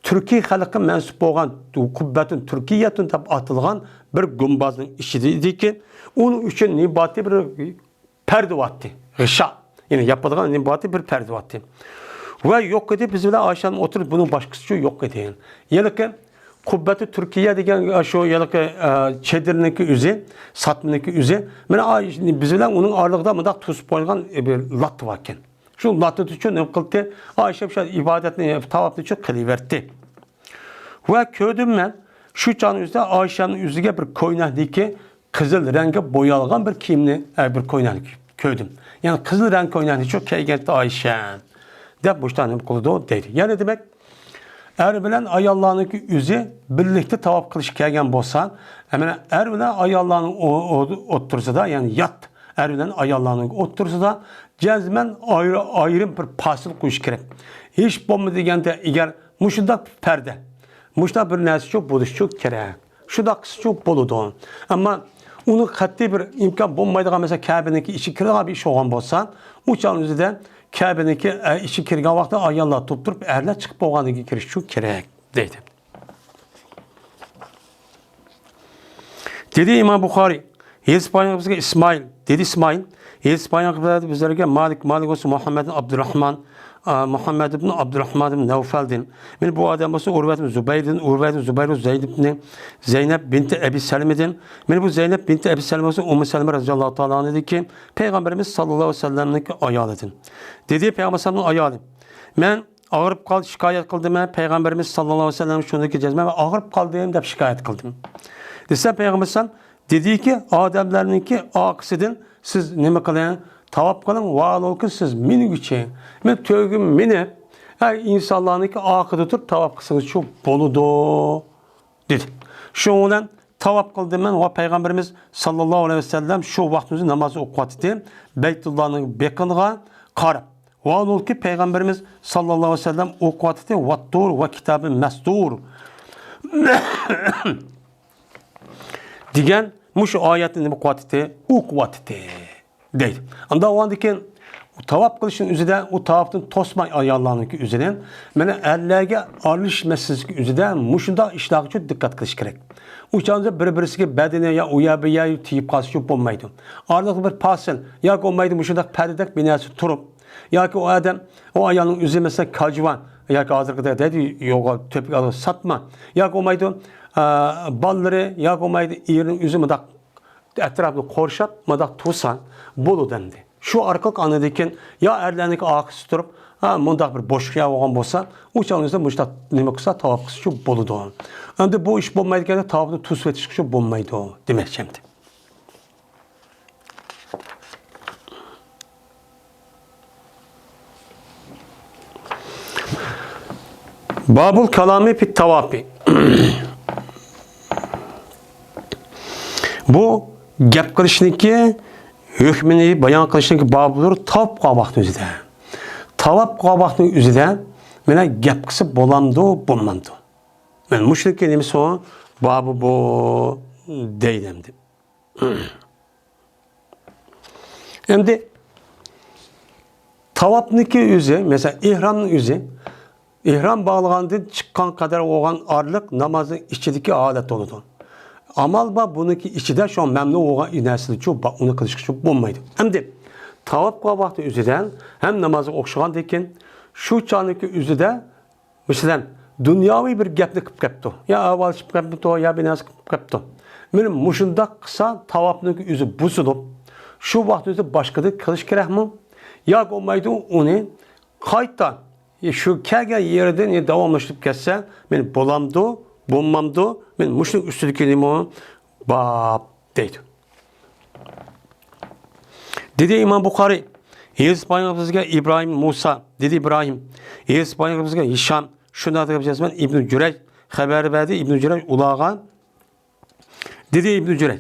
Türkiye halkı mensup olan, kubbetin Türkiye'den atılgan bir gumbazın içindeki ki, onun için nibati bir perde vattı, gışa, yani yapılan nibati bir perde vattı. Ve yok edip biz bile Ayşe'nin oturup bunun başkası yok edeyim. Yani ki kubbeti Türkiye degen şu yani ki çedirindeki üze, satmındaki üze. Biz bile onun ağırlıkta mıdak tuz koyulgan bir lat varken. Şu latı için ne kıldı? Ayşe bir şey ibadetini tavafını için kılıverdi. Ve köydüm ben şu canın üzerinde Ayşe'nin yüzüge bir koynaktaki kızıl rengi boyalgan bir kiyimli bir koynak köydüm. Yani kızıl renk koynak çok keygeldi Ayşe. De bu işten kılıdı değil. Yani demek er bilen ayallarının yüzü birlikte tavaf kılış kelgen bolsa, hemen er bilen ayallarının otursa da yani yat er bilen ayallarının otursa da cezmen ayrım bir pasıl kuş gerek. Hiç bomba degende eğer muşunda perde, muşunda bir nesi çok buluş çok gerek. Şu da kısı çok boludu. Ama onun katli bir imkan bombaydı mesela Kabe'deki içi kırığa bir iş olan bolsa, uçağın üzerinde Kabe'deki işi kirgan vaxtda ayallar tutturup erler çıkıp boğandaki kiriş çok gerek deydi. Dedi İmam Bukhari, Yezpanyakımızda İsmail, dedi İsmail, Yezpanyakımızda bizlerge Malik olsun Muhammed Abdurrahman, Muhammed ibn Abdurrahman ibn Nevfel'din. Ben bu adam olsa Urvet ibn Zübeyir Zeyd ibn Zeynep binti Ebi Selme'din. Ben bu Zeynep binti Ebi Selme olsa Ummu Selme radıyallahu ta'ala dedi ki Peygamberimiz sallallahu aleyhi ve sellem'in ayalıdın. Dedi Peygamber sallallahu ayalı. Ben ağırıp kaldı şikayet kıldım. Peygamberimiz sallallahu aleyhi ve sellem şunu diyeceğiz. Ben ağırıp kaldım da şikayet kıldım. Desem Peygamber sallallahu dedi ki Ademlerinki aksıdın siz ne kılın? Tavap kılın, var olun siz mini güçe. Ben tövgüm mini, her insanların ki akıdı tutup tavap kılsınız çok boludu dedi. Şu olan tavap kıldım ben ve Peygamberimiz sallallahu aleyhi ve sellem şu vaktimizi namazı okuat etti. Beytullah'ın bekanıga karıp. Var olun ki Peygamberimiz sallallahu aleyhi ve sellem okuat etti. Vattur ve kitabı mestur. Digen, muş ayetin okuat etti, okuat etti. Değil. Anda o andaki tavaf kılışın üzerinde o tavafın tosma ayarlarının üzerinde bana erlerge arlış meselesi üzerinde muşunda iştahı çok dikkat kılış gerek. Uçağınızda birbirisi bedene ya uya beya tiyip kalsı yok olmaydı. Arlıklı bir pasel ya ki olmaydı muşunda perdedek binası turup ya ki o adam o ayağının üzerinde mesela kacıvan ya ki hazırlıkta dedi yoga tepki alıp satma ya ki olmaydı balları ya ki olmaydı yerin üzerinde etrafını korşap madak tusan bolu dendi. Şu arkalık anladıyken ya erlerindeki akısı durup mundak bir boşluk ya olan bolsa uçağınızda muşta nime kısa tavaf kısı şu bolu doğan. Anda bu iş bulmaydı ki tavafını tuz ve çıkışı bulmaydı o demek şimdi. Babul kalami fit tavafi. Bu gap kılışındaki hükmünü bayan kılışındaki babıdır tavap qabaqtı üzerinde. Tavap qabaqtı üzerinde mene gap kısı bolamdı, bulmamdı. Ben müşrik kelimesi o babı bu deylemdi. Şimdi tavapniki yüzü mesela ihramın yüzü ihram bağlığında çıkan kadar olan arlık namazın içindeki adet oldu. Amal ba bununki içinde şu an memnun olan inersili çok onu kılışık çok bulmaydı. Hem de tavaf qabaqtı üzerinde hem namazı okşagan dekin şu çağındaki üzerinde mesela dünyavi bir gapni kıp kaptı. Ya aval çıp kaptı ya binas kıp kaptı. Benim muşunda kısa tavafniki yüzü buzulup şu vaxtda başkadır kılış gerek mi? Ya olmaydı onu kayıttan şu kelgen yerden devamlaşıp kesse beni bulamdı, bulmamdı, ben muşluk üstüdük kelime bab deydi. Dedi İmam Bukhari, İspanyolca'da İbrahim Musa, dedi İbrahim, İspanyolca'da Hişam, şunu hatırlayacağız ben İbn Cüreyj haber verdi İbn Cüreyj ulağa. Dedi İbn Cüreyj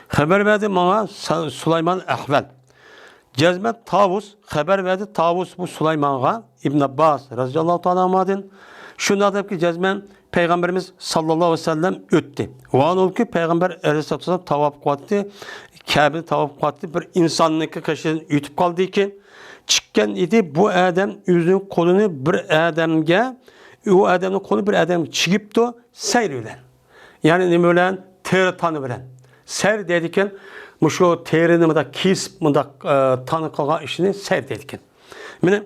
haber verdi bana Süleyman Ahvel. Cezmen Tavus haber verdi. Tavus bu Süleyman'a İbn Abbas radıyallahu ta'ala anh'dan. Şunu deyip ki cezmen Peygamberimiz sallallahu aleyhi ve sellem öttü. Ve ol ki Peygamber aleyhissalatu vesselam tavaf kılattı. Kabe'ni tavaf kılattı. Bir insanlık kaşını yutup kaldı ki çıkken idi bu adam yüzünün kolunu bir adamga o adamın kolu bir adam çıkıptı seyr bilen. Yani ne bilen teri tanı bilen. Seyr dedikken şu terini mıda kesip mıda tanı kılgan işini seyr dedikken. Mine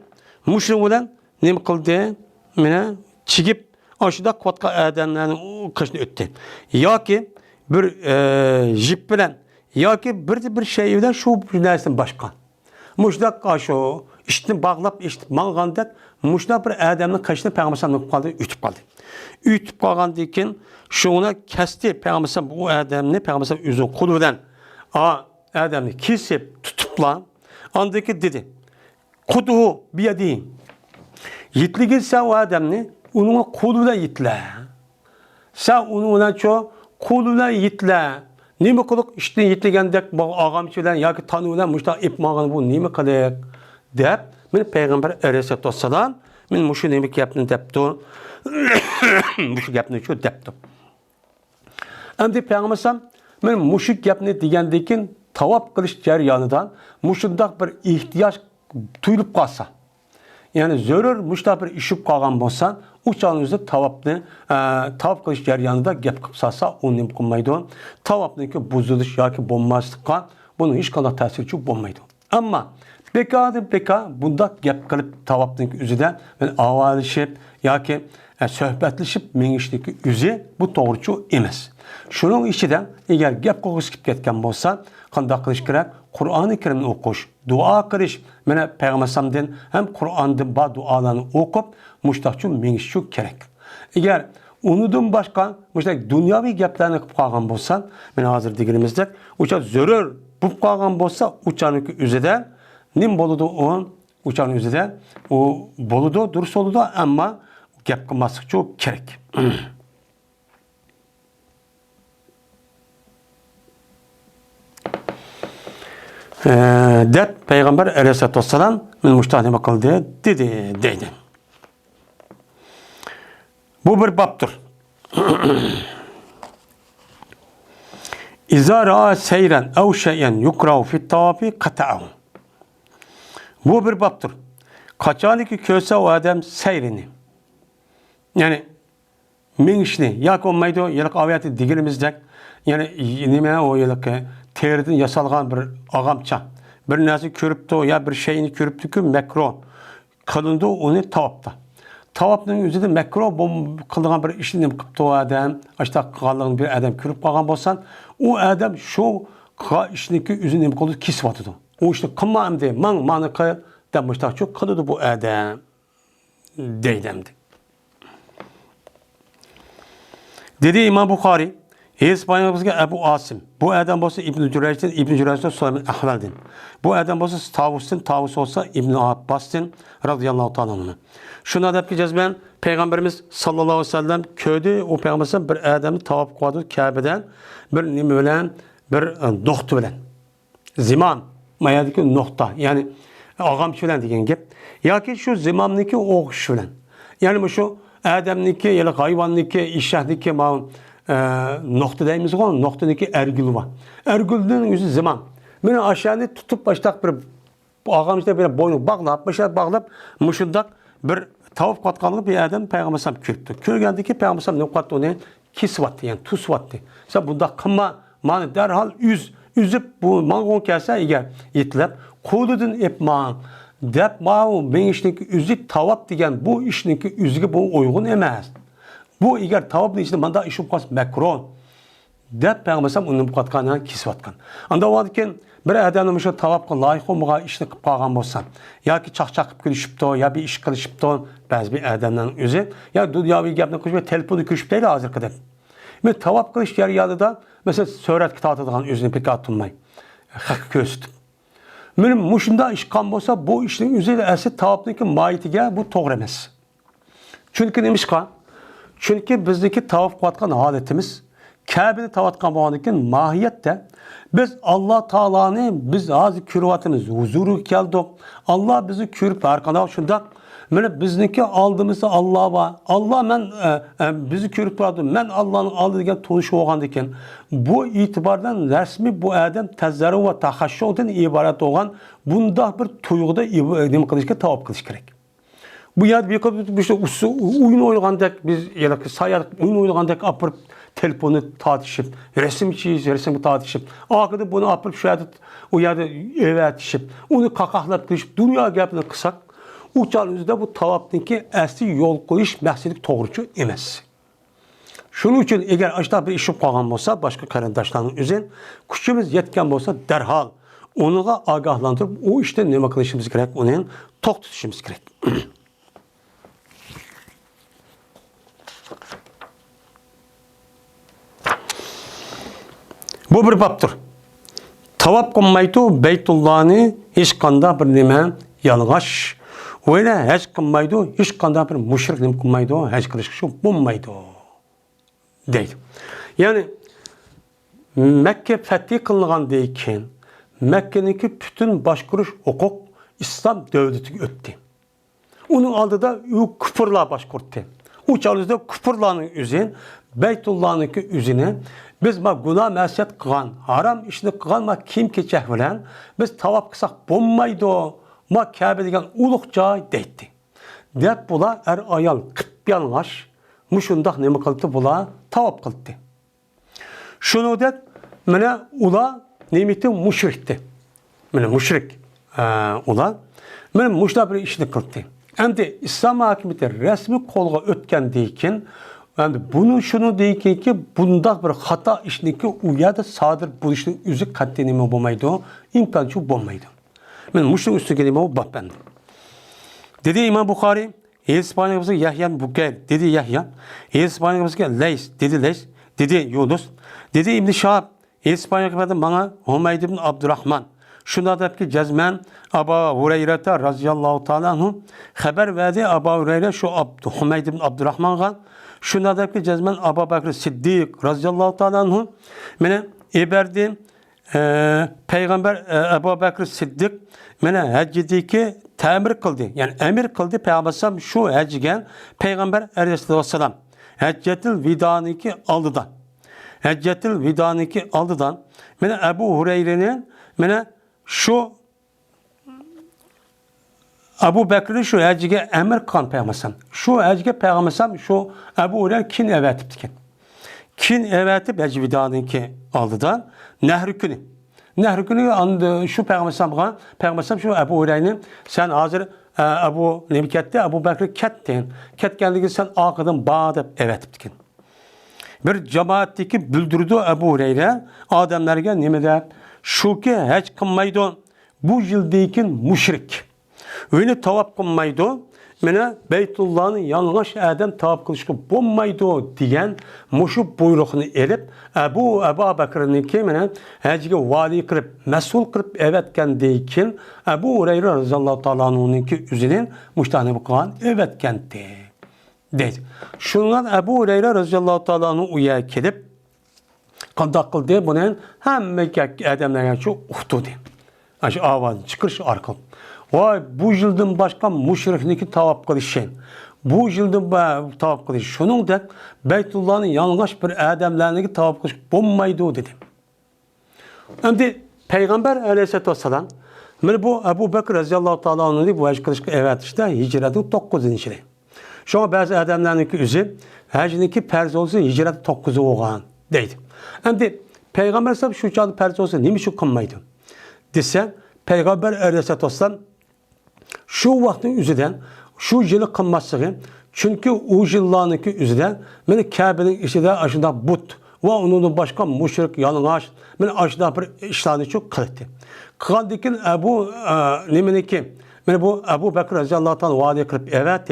muşun bilen ne kıldı? Mine çıkıp aşıda kvatka adamların kaşını öttü. Ya ki bir jip bilen ya ki bir şey bilen şu nersin başkan. Muşda kaşı işini bağlap işitip mağandak muşda bir adamın kaşını Peygamber'e kaldı, ütüp kaldı. Ütüp kalgan diken şuna kesti Peygamber bu adamını Peygamber üzün kolu bilen adamını kesip tutupla andaki dedi. Kudu biyadi. Yitligi sen o adamını onun koluyla yitle. Sen onun çok koluyla yitle. Nime kılık işte yitligendek ağam bilen yoki tanı bilen muşta ip mağan bu nime kılık dep men Peygamber aleyhissalatu vesselam men muşu nime gapni depdi. Muşu gapni şu depdi. Endi Peygamber men muşu gapni degandekin tavaf qilish jarayonidan muşundaq bir ihtiyoç tuyulup qalsa yani zörür muşta bir işip qalgan bolsa uçağınızda tavaf qilish jarayonida gap qilib salsa onu nima qilmaydi. Tavafniki buzilish yoki bo'lmaslikqa bunun hech qanday ta'siri bo'lmaydi. Ammo beka bunda gap qilib tavafniki o'zida avalishib yoki suhbatlashib mengishlikki o'zi bu to'g'ri emas. Shuning ichidan agar gap qo'g'izib ketgan bo'lsa, qanday qilish kerak? Qur'oni Karimni o'qish, duo qilish. Mana Payg'ambardan ham Qur'ondan ba duolarni o'qib, mushtaqchu mengish kerak. Agar unidan boshqa mushtak dunyoviy gaplarni qilib qolgan bo'lsa, men hozir deganimizdek, o'sha zarur bo'lib qolgan bo'lsa, o'chaniki o'zida nim bo'ladi o'chaning o'zida u bo'ladi, durust bo'ladi, ammo gap qilmaslik kerak. Dep Peygamber aleyhissalatu vesselam men muştahime kıldı dedi. Bu bir babdır. İza ra'a seyren ev şeyen yukrav fit tavafi kata'ahu. Bu bir babdır. Kaçanı ki köse o adam seyrini. Yani min işini yak olmaydı yıllık aviyatı digilimizde yani nime o yıllık teriden yasalgan bir ağamça bir narsa körüptü ya bir şeyini körüptü ki mekro kılındı onu tavapta. Tavapның özüde mekro kıldıgan bir işini kıptı o adam açta kaldığın bir adam körüp kalgan bolsan o adam şu işini ki özünü kıldı kisvatıdı. O işte kımam de man manıkı demişler çok kıldı bu adam deydemdi. Dedi İmam Bukhari İspanya'da Ebu Asim. Bu adam olsa İbn-i Cüreyc'den Süleyman Ahval'den. Bu adam olsa Tavus olsa İbn-i Abbas'ten radıyallahu ta'ala. Şuna da yapacağız ben. Peygamberimiz sallallahu aleyhi ve sellem köyde o Peygamberimiz bir adamı tavaf koydu Kabe'den. Bir nime bilen, bir nokta bilen. Zimam. Mayadaki nokta. Yani ağam bilen diyen gep. Ya ki şu zimamniki oğuş bilen. Yani bu şu adamniki ya da hayvanniki, işahdiki nokta deyimiz olan noktadaki ergül var. Ergülün yüzü zaman. Beni aşağıda tutup baştak bir ağam işte böyle boynu bağlap, başa bağlap muşundak bir tavaf katkalı bir adam Peygamber sallam köktü. Körgendeki Peygamber sallam ne kattı onu kisvattı yani tusvattı. Sen bunda kıma mani derhal üzüp bu mangon kelse eğer yetilep kodudun epman dep mağu ben işteki üzük tavaf diyen bu işteki üzüge bu uygun emez. Bu eğer tavafın içinde manda işi bu mekron. Dep Peygamber onun bu katkanından kisvatkan. Anda o adken bir adamın şu tavafka layık olmağa işini kıp kalgan bolsa, ya ki çak kılışıptı, ya bir iş kılışıptı, bazı bir adamdan özü, ya dünyavi gapını kılışıp, telefonu kılışıp değil hazır kadar. Ve tavaf kılış yarıyadı da, mesela söhret kıtatıdığın özünü pek atılmayı. Hak köstüm. Benim muşunda iş kan bolsa, bu işin üzeri esi tavafındaki mahiyetige bu doğru emez. Çünkü neymiş kan? Çünkü bizdeki tavaf kılatkan haletimiz, Kabe'ni tavatkan bağlanırken mahiyette biz Allah Teala'nı biz azı kürvatınız huzuru geldik. Allah bizi kürüp arkada şunda böyle bizniki aldığımızda Allah var. Allah bizi körüp vardı. Men Allah'ın aldığı diyen tonuşu olgan diken. Bu itibardan resmi bu adam tezarru ve tahaşşudan ibaret olan bunda bir tuyguda ne kılışka tavap kılış gerek. Bu yer bir şey oyun oynagandak biz yani sayar oyun oynagandak apırıp telefonu tartışıp resim çiz resim tartışıp akıda bunu apırıp şu yerde o yerde evet işip onu kakaklar kılışıp dünya gapını kısak uçağınızda bu tavaptaki asli yol koyuş məqsədi doğrucu emas. Şunun için eğer aşağıda bir işim qalğan olsa başka qarindaşların üzerine küçüğümüz yetken olsa derhal onu agahlandırıp o işte ne kılışımız gerek onun tok tutuşumuz gerek. Bu bir baptır. Tavap qılmaydı Beytullah'ını hiç qanda bir nime yalğaş öyle hiç qılmaydı hiç qanda bir müşrik nime qılmaydı hiç qılışkışı bulmaydı deydi. Yani Mekke fethi kılınğan deyken Mekke'ninki bütün başkuruş hukuk İslam devleti öttü. Onun aldıda küfürler başkurttu. Uçağımızda küfürlerin üzerine Beytullah'ınki üzerine biz günah məsiyət qılan, haram işini qılan kim keçək bilen biz tavap qısaq bulmaydı. Kabe degen uluq cay deydi. Dep bula ayal qıp yanlaş muşundaq nemi qıldı bula tavap qıldı. Şunu dep mene ula nemeti müşrikti. Mene müşrik ula mene muşda bir işini qıldı. Endi İslam hakimiyeti resmi kolga ötken deyken yani bunu şunu deyken ki bunda bir hata işindeki uyada sadır bu işin üzü katlenimi olmaydı, imkancı olmaydı. Ben müşrik üstü kelime o bak ben. Dedi İmam Bukhari, İspanya'mızı Yahya Bukayr, dedi Yahya, İspanya'mızı Leys, dedi Leys, dedi Yunus, dedi İbn Şahab, İspanya'mızı bana Humayd ibn Abdurrahman. Şunda da ki cezmen Aba Hureyre'te razıyallahu ta'ala anhu haber verdi Aba Hureyre şu Humayd ibn Abdurrahman'a. Şunda da ki cezmen Abu Bekir Siddik razıyallahu ta'ala anhu mene iberdi Peygamber Abu Bekir Siddik mene haccideki temir kıldı. Yani emir kıldı Peygamber şu haccigen Peygamber aleyhisselam haccetil vidaniki aldıdan. Haccetil vidaniki aldıdan mene Ebu Hureyre'nin mene şu Abu Bekir'in şu hacige emir kan Peygamber. Şu hacige Peygamber şu Ebu Hureyre kin evetiptikin. Kin evetip hacı vidanınki aldıdan nehrükünü. Nehrükünü andı şu Peygamber şu Ebu Hureyre'nin sen hazır Ebu Nebikette Ebu Bekir kettin. Ket geldiğinde sen akıdın bağdip evetiptikin. Bir cemaatteki büldürdü Ebu Hureyre adamlarga nimede şu ki hiç kılmaydı bu yıldayken müşrik. Öyle tavap kılmaydı. Mene Beytullah'ın yanlış adam tavap kılışkı bulmaydı diyen muşu buyruğunu erip Ebu Bekir'inki mene hacıge vali kırıp mesul kırıp evetken deyken Ebu Hureyre razıyallahu ta'ala anhu'nunki üzerine muştahane bu kılan evetken deydi. Şundan Ebu Hureyre razıyallahu ta'ala anhu uya kelip kandak kıldı bunun hem adamlarına çok uhtu deydi. Aşı avaz çıkış arkam. Vay bu yıldan başka müşrikniki tavap kılışın. Bu yıldan tavap kılışın. Şunun da Beytullah'ın yanlış bir adamlarındaki tavap kılışın bulmaydı dedim. Şimdi Peygamber aleyhisselatü vesselam bu Ebu Bekir razıyallahu ta'ala anh'ı bu hacı kılışın evet işte hicretin 9. yılı. Şu an bazı adamlarındaki üzü hacınınki perz olsa hicretin 9'u olan deydi. Şimdi Peygamber sallallahu şu çağda perz olsa neymiş şu kılmaydı? Dese Peygamber aleyhisselatü vesselam şu vaktin üzerinden şu yılı kılması çünkü o yıllarınki üzerinden beni Kabe'nin içinde aşında but ve onun başka müşrik yanlış beni aşında bir işlerini çok kıldı. Kıldıkken Ebu Nemeneki bu Ebu Bekir razıyallahu ta'ala vaadi kırıp evet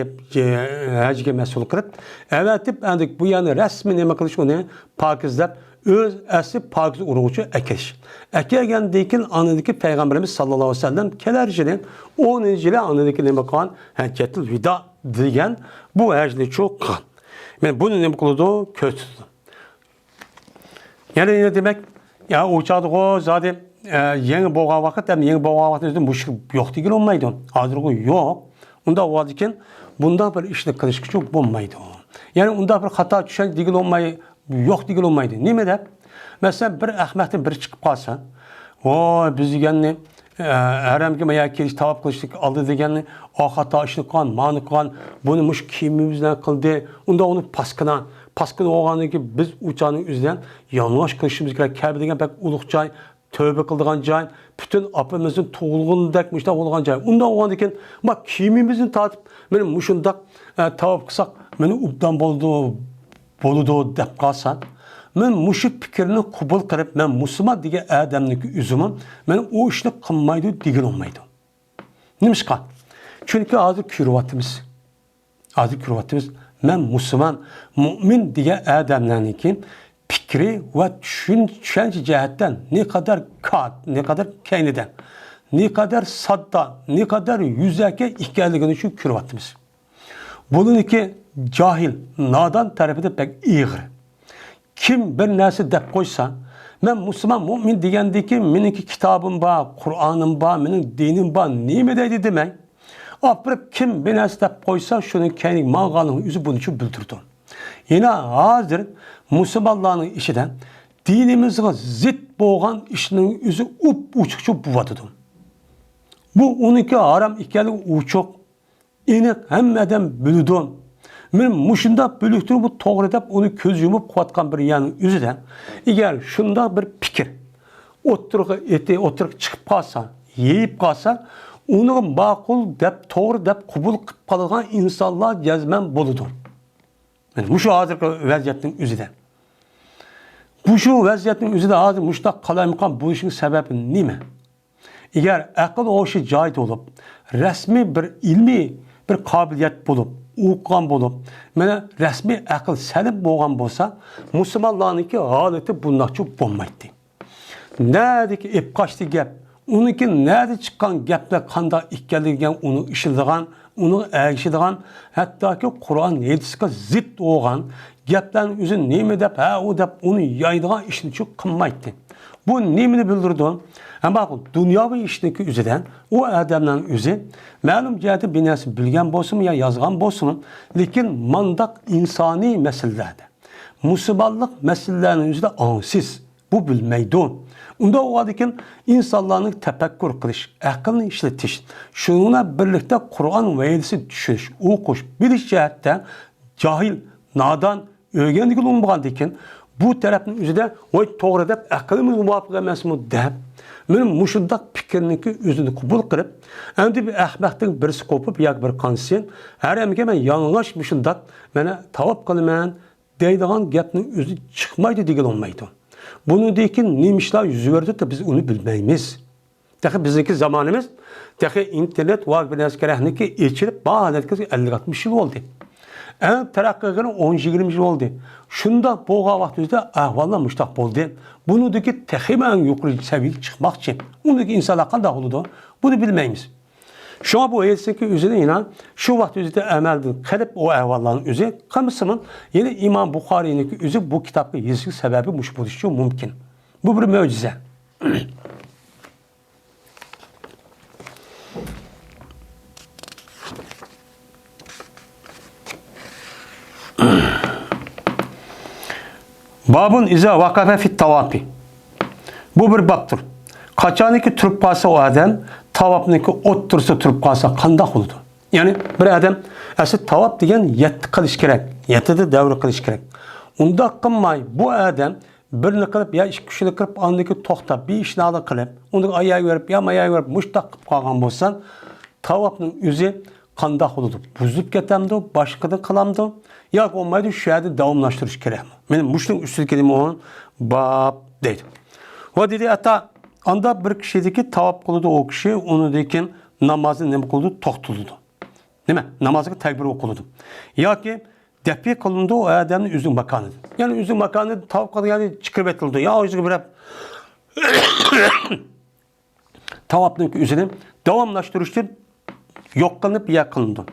hacıge mesul kırıp evet deyip bu yani resmi neme kılış onu pakizlep öz əsli pakiz uruğucu ekeş. Ekegen deyken anındaki Peygamberimiz sallallahu aleyhi ve sellem kelercinin 10. yılı anındaki neme kan haccetil vida diyen bu hacli çok kan. Yani bunun neme kılıdı kötü. Yani ne demek? Ya uçadı o zaten yeni boğa vakit hem yeni boğa vakit muşuk yok değil olmaydı. Hazır o yok. Onda o vakitin bunda bir işlik kılış küçük bulmaydı. Yani onda bir hata düşen değil olmayı yok değil olmaydı. Ne mi de? Mesela bir Ahmet'in bir çıkıp kalsa o biz yani herhangi bir keliş tavap kılıştık aldı degenli o hata işlik kan, manık kan bunu muş kimimizden kıldı. Onda onu paskına oğanı ki biz uçağının üzerinden yanlış kılışımız gerek. Kabe degen pek uluk cay, tövbe kıldığın cay, bütün apımızın tuğulğunu dekmişler olan cay. Onda oğanı ki bak kimimizin tatıp benim muşundak tavap kısak beni ubdan boludu dep kalsan men muşuk fikrini kubul kılıp men Müslüman diye adamlık üzümüm men o işini kılmaydı digin olmaydı. Nimişka? Çünkü hazır kürvatımız. Hazır kürvatımız men Müslüman, mümin diye adamlarınki fikri ve düşünce cihetten ne kadar ne kadar kendiden, ne kadar sadda, ne kadar yüzeke ihtiyaçlarını şu kürvatımız. Bunun iki cahil, nadan tarafı da pek iğir. Kim bir nerse dep koysa, ben Müslüman, mümin diyendeki meniki kitabım ba, Kur'an'ım ba, menin dinim ba, nimedeydi demek. Aprıp kim bir nerse dep koysa, şunun kendi mağalının yüzü bunun için bildirdi. Yine hazır Müslümanların işiden, dinimizde zıt boğan işinin yüzü uçukçu buvadıdı. Bu onunki haram ikili uçuk, inek hemmeden bülüdüm. Men muşunda bölüktürüp bu toğru dep onu köz yumup kuatkan bir yanın yüzüden eğer şunda bir fikir oturup çıkıp kalsa, yiyip kalsa onu makul dep toğru dep kubul kıp kalırgan insanlar yazmen boludur. Yani bu şu hazır vaziyetin yüzüden. Bu şu vaziyetin yüzüden hazır muştak kalayımkan bu işin sebebi ne mi? Eğer akıl o şey cahit olup resmi bir ilmi bir kabiliyet bulup uğuqqan bulup mana resmi akıl selip bo'lgan bo'lsa musulmonlarniki holati bundoqcha bo'lmaydi. Nadiki epqochdi gap uniki nadi chiqqan gaplar qanday ekanligiga uni ishildigan uni agishadigan hattoki Qur'on hadisga zid bo'lgan gaplarni o'zi nima deb u deb uni yaydigan ishni qilmaydi. Bu nimini bildirdi? Ama dünyavi işteki üzerinden o adamların üzeri malum cihati bir nasıl bilgen bolsun ya yazgan bolsun lakin mandak insani meselelerde Müslümanlık meselelerinin üzerinde ansiz bu bilmeydi. Onda o adikin insanların tefekkür kılış, aklını işletiş, şununla birlikte Kur'an ve hadisi düşünüş, okuş, biliş cihetten cahil, nadan, öğrendik olmayan dikin bu tarafın üzerinde o doğru dep aklımız muvafık emas mı dep men muşundak fikirniki üzünü kubul kırıp endi bir ahmaktin birisi kopup yak bir kansin her emge men yanlış muşundak mena tavap kılman deydigan gapning özü çıkmaydı degen olmaydı. Bunu dekin nemişler yüzü verdi de biz onu bilmeyimiz. Tahi bizdeki zamanımız tahi internet var bir neskerehniki içilip bağlantıkı 50-60 yıl oldu. En terakkigini 10-20 yıl oldu. Şunda boğa vaktinde ahvallar müştak oldu. Bunu da ki tehimen yukarı seviye çıkmak için. Onu da ki insanlar kandak oldu. Bunu bilmeyimiz. Şu an bu eğitimdeki üzerine inan şu vakti üzerinde emeldi. Kalip o ahvalların üzerine kamışsının yine İmam Bukhari'nin üzerine bu kitabı yazık sebebi müşbuluşu mümkün. Bu bir mucize. Babun iza vakafe fit tavapi. Bu bir baktır. Kaçaniki turp kalsa o adam, tavapniki otursa turp kalsa kandak oldu. Yani bir adam, asıl tavap degen yetti kılış gerek. Yetti de devre kılış gerek. Onda kılmay bu adam birini kılıp ya iş kişilik kılıp andaki toxta bir işini alı kılıp, onu ayağı verip ya ayağı verip muştak kılıp kalgan bolsan, tavapның yüzü kandak oldu. Buzulup ketemdi, başka kılamdı. Ya olmaydı şu yerde devamlaştırış gerek. Benim muştun üstü kelime onun bab deydi. O dedi hatta anda bir kişideki tavap kıldı o kişi onu dekin namazı ne kıldı toxtuldu. Değil mi? Namazı tekbir okuludu. Ya ki depi kılındı o adamın üzüm makanı. Yani üzüm makanı tavap kıldı yani çıkıvetildi. Ya o yüzden bir tavapның üzerine devamlaştırıştır yok kılınıp ya kılındı.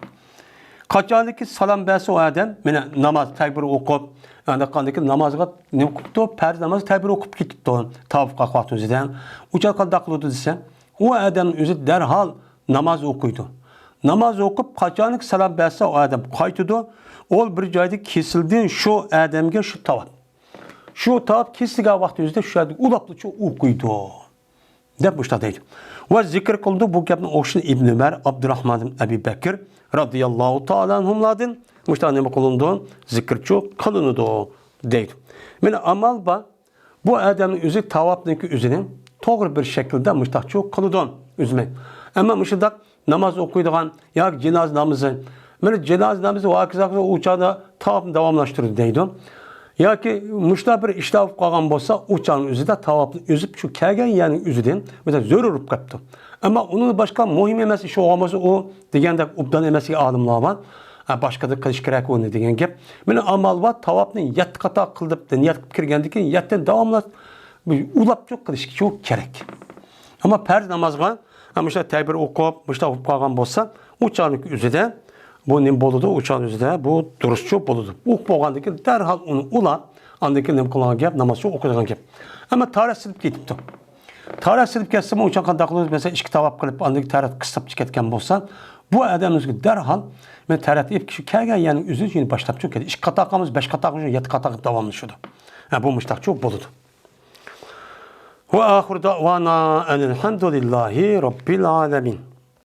Qachonki salom bersa o odam mana namoz takbir o'qib, anaqaniki namozga ne o'qibdi, farz namoz takbir o'qib ketibdi. Tavfiq vaqt o'zidan. Ucha qanday qiladi desa, o odam o'zi darhol namoz o'qiydi. Namoz o'qib, qachonki salom bersa o odam qaytadi. Ol bir joyda kesildi, shu odamga shu tavab. Shu tavab kesilgan vaqt o'zida shu yerda ulablıca o'qiydi. Deb bu deydi. Va zikr qildi bu gapni o'shin Ibn Umar, Abdurrahman ibn Abi Bakr radhiyallohu ta'ala anhumlardan müştahane qilindi, zikrçi qılınıdı deydi. Meni amal ba bu adamın özü tavabniki özünün to'g'ri bir şekilde müştahçı qılıdı özüme. Ama müştah namaz okuyduğun ya cenaze namazı, meni cenaze namazı vakizakı uçağda tavabını davamlaştırdı deydi. Ya ki müştah bir iştah qalğan bolsa uçağın özü de tavabını özüp şu kelgen yani özüden mesela zor urup qaptı. Ama onun başka muhim emas iş olmasa o degende obdan emasi alimlar var. Başka da qilish kerak onu degan gap. Meni amal va tavobni 7 qata qilib, niyat qilib kirgandan keyin 7 davomlab ulab cho'q qilish kerak. Ama farz namozga o'sha takbir o'qib, o'sha o'qib qolgan bo'lsa, uçağın o'zida bu nim bo'ladi, uçağın o'zida bu durustcha bo'ladi. O'qib bo'lgandan keyin darhol uni ulab, andan keyin nim qilgan gap, namozcha o'qigan gap. Ama tarix silib ketibdi. Tarix silib ketsa, uçağın qanday qilib, mesela ikki tavob qilib, andan tarix qisab ketgan bo'lsa, bu adamımızga darhol men tarix ep kishi kelgan yani o'zi uchun boshlab cho'kadi. 2 qataqamiz, 5 qataqamiz, 7 qataq davomlashadi. Bu mushtaqchoq bo'ladi. Va oxir da'vana alhamdulillahi robbil alamin.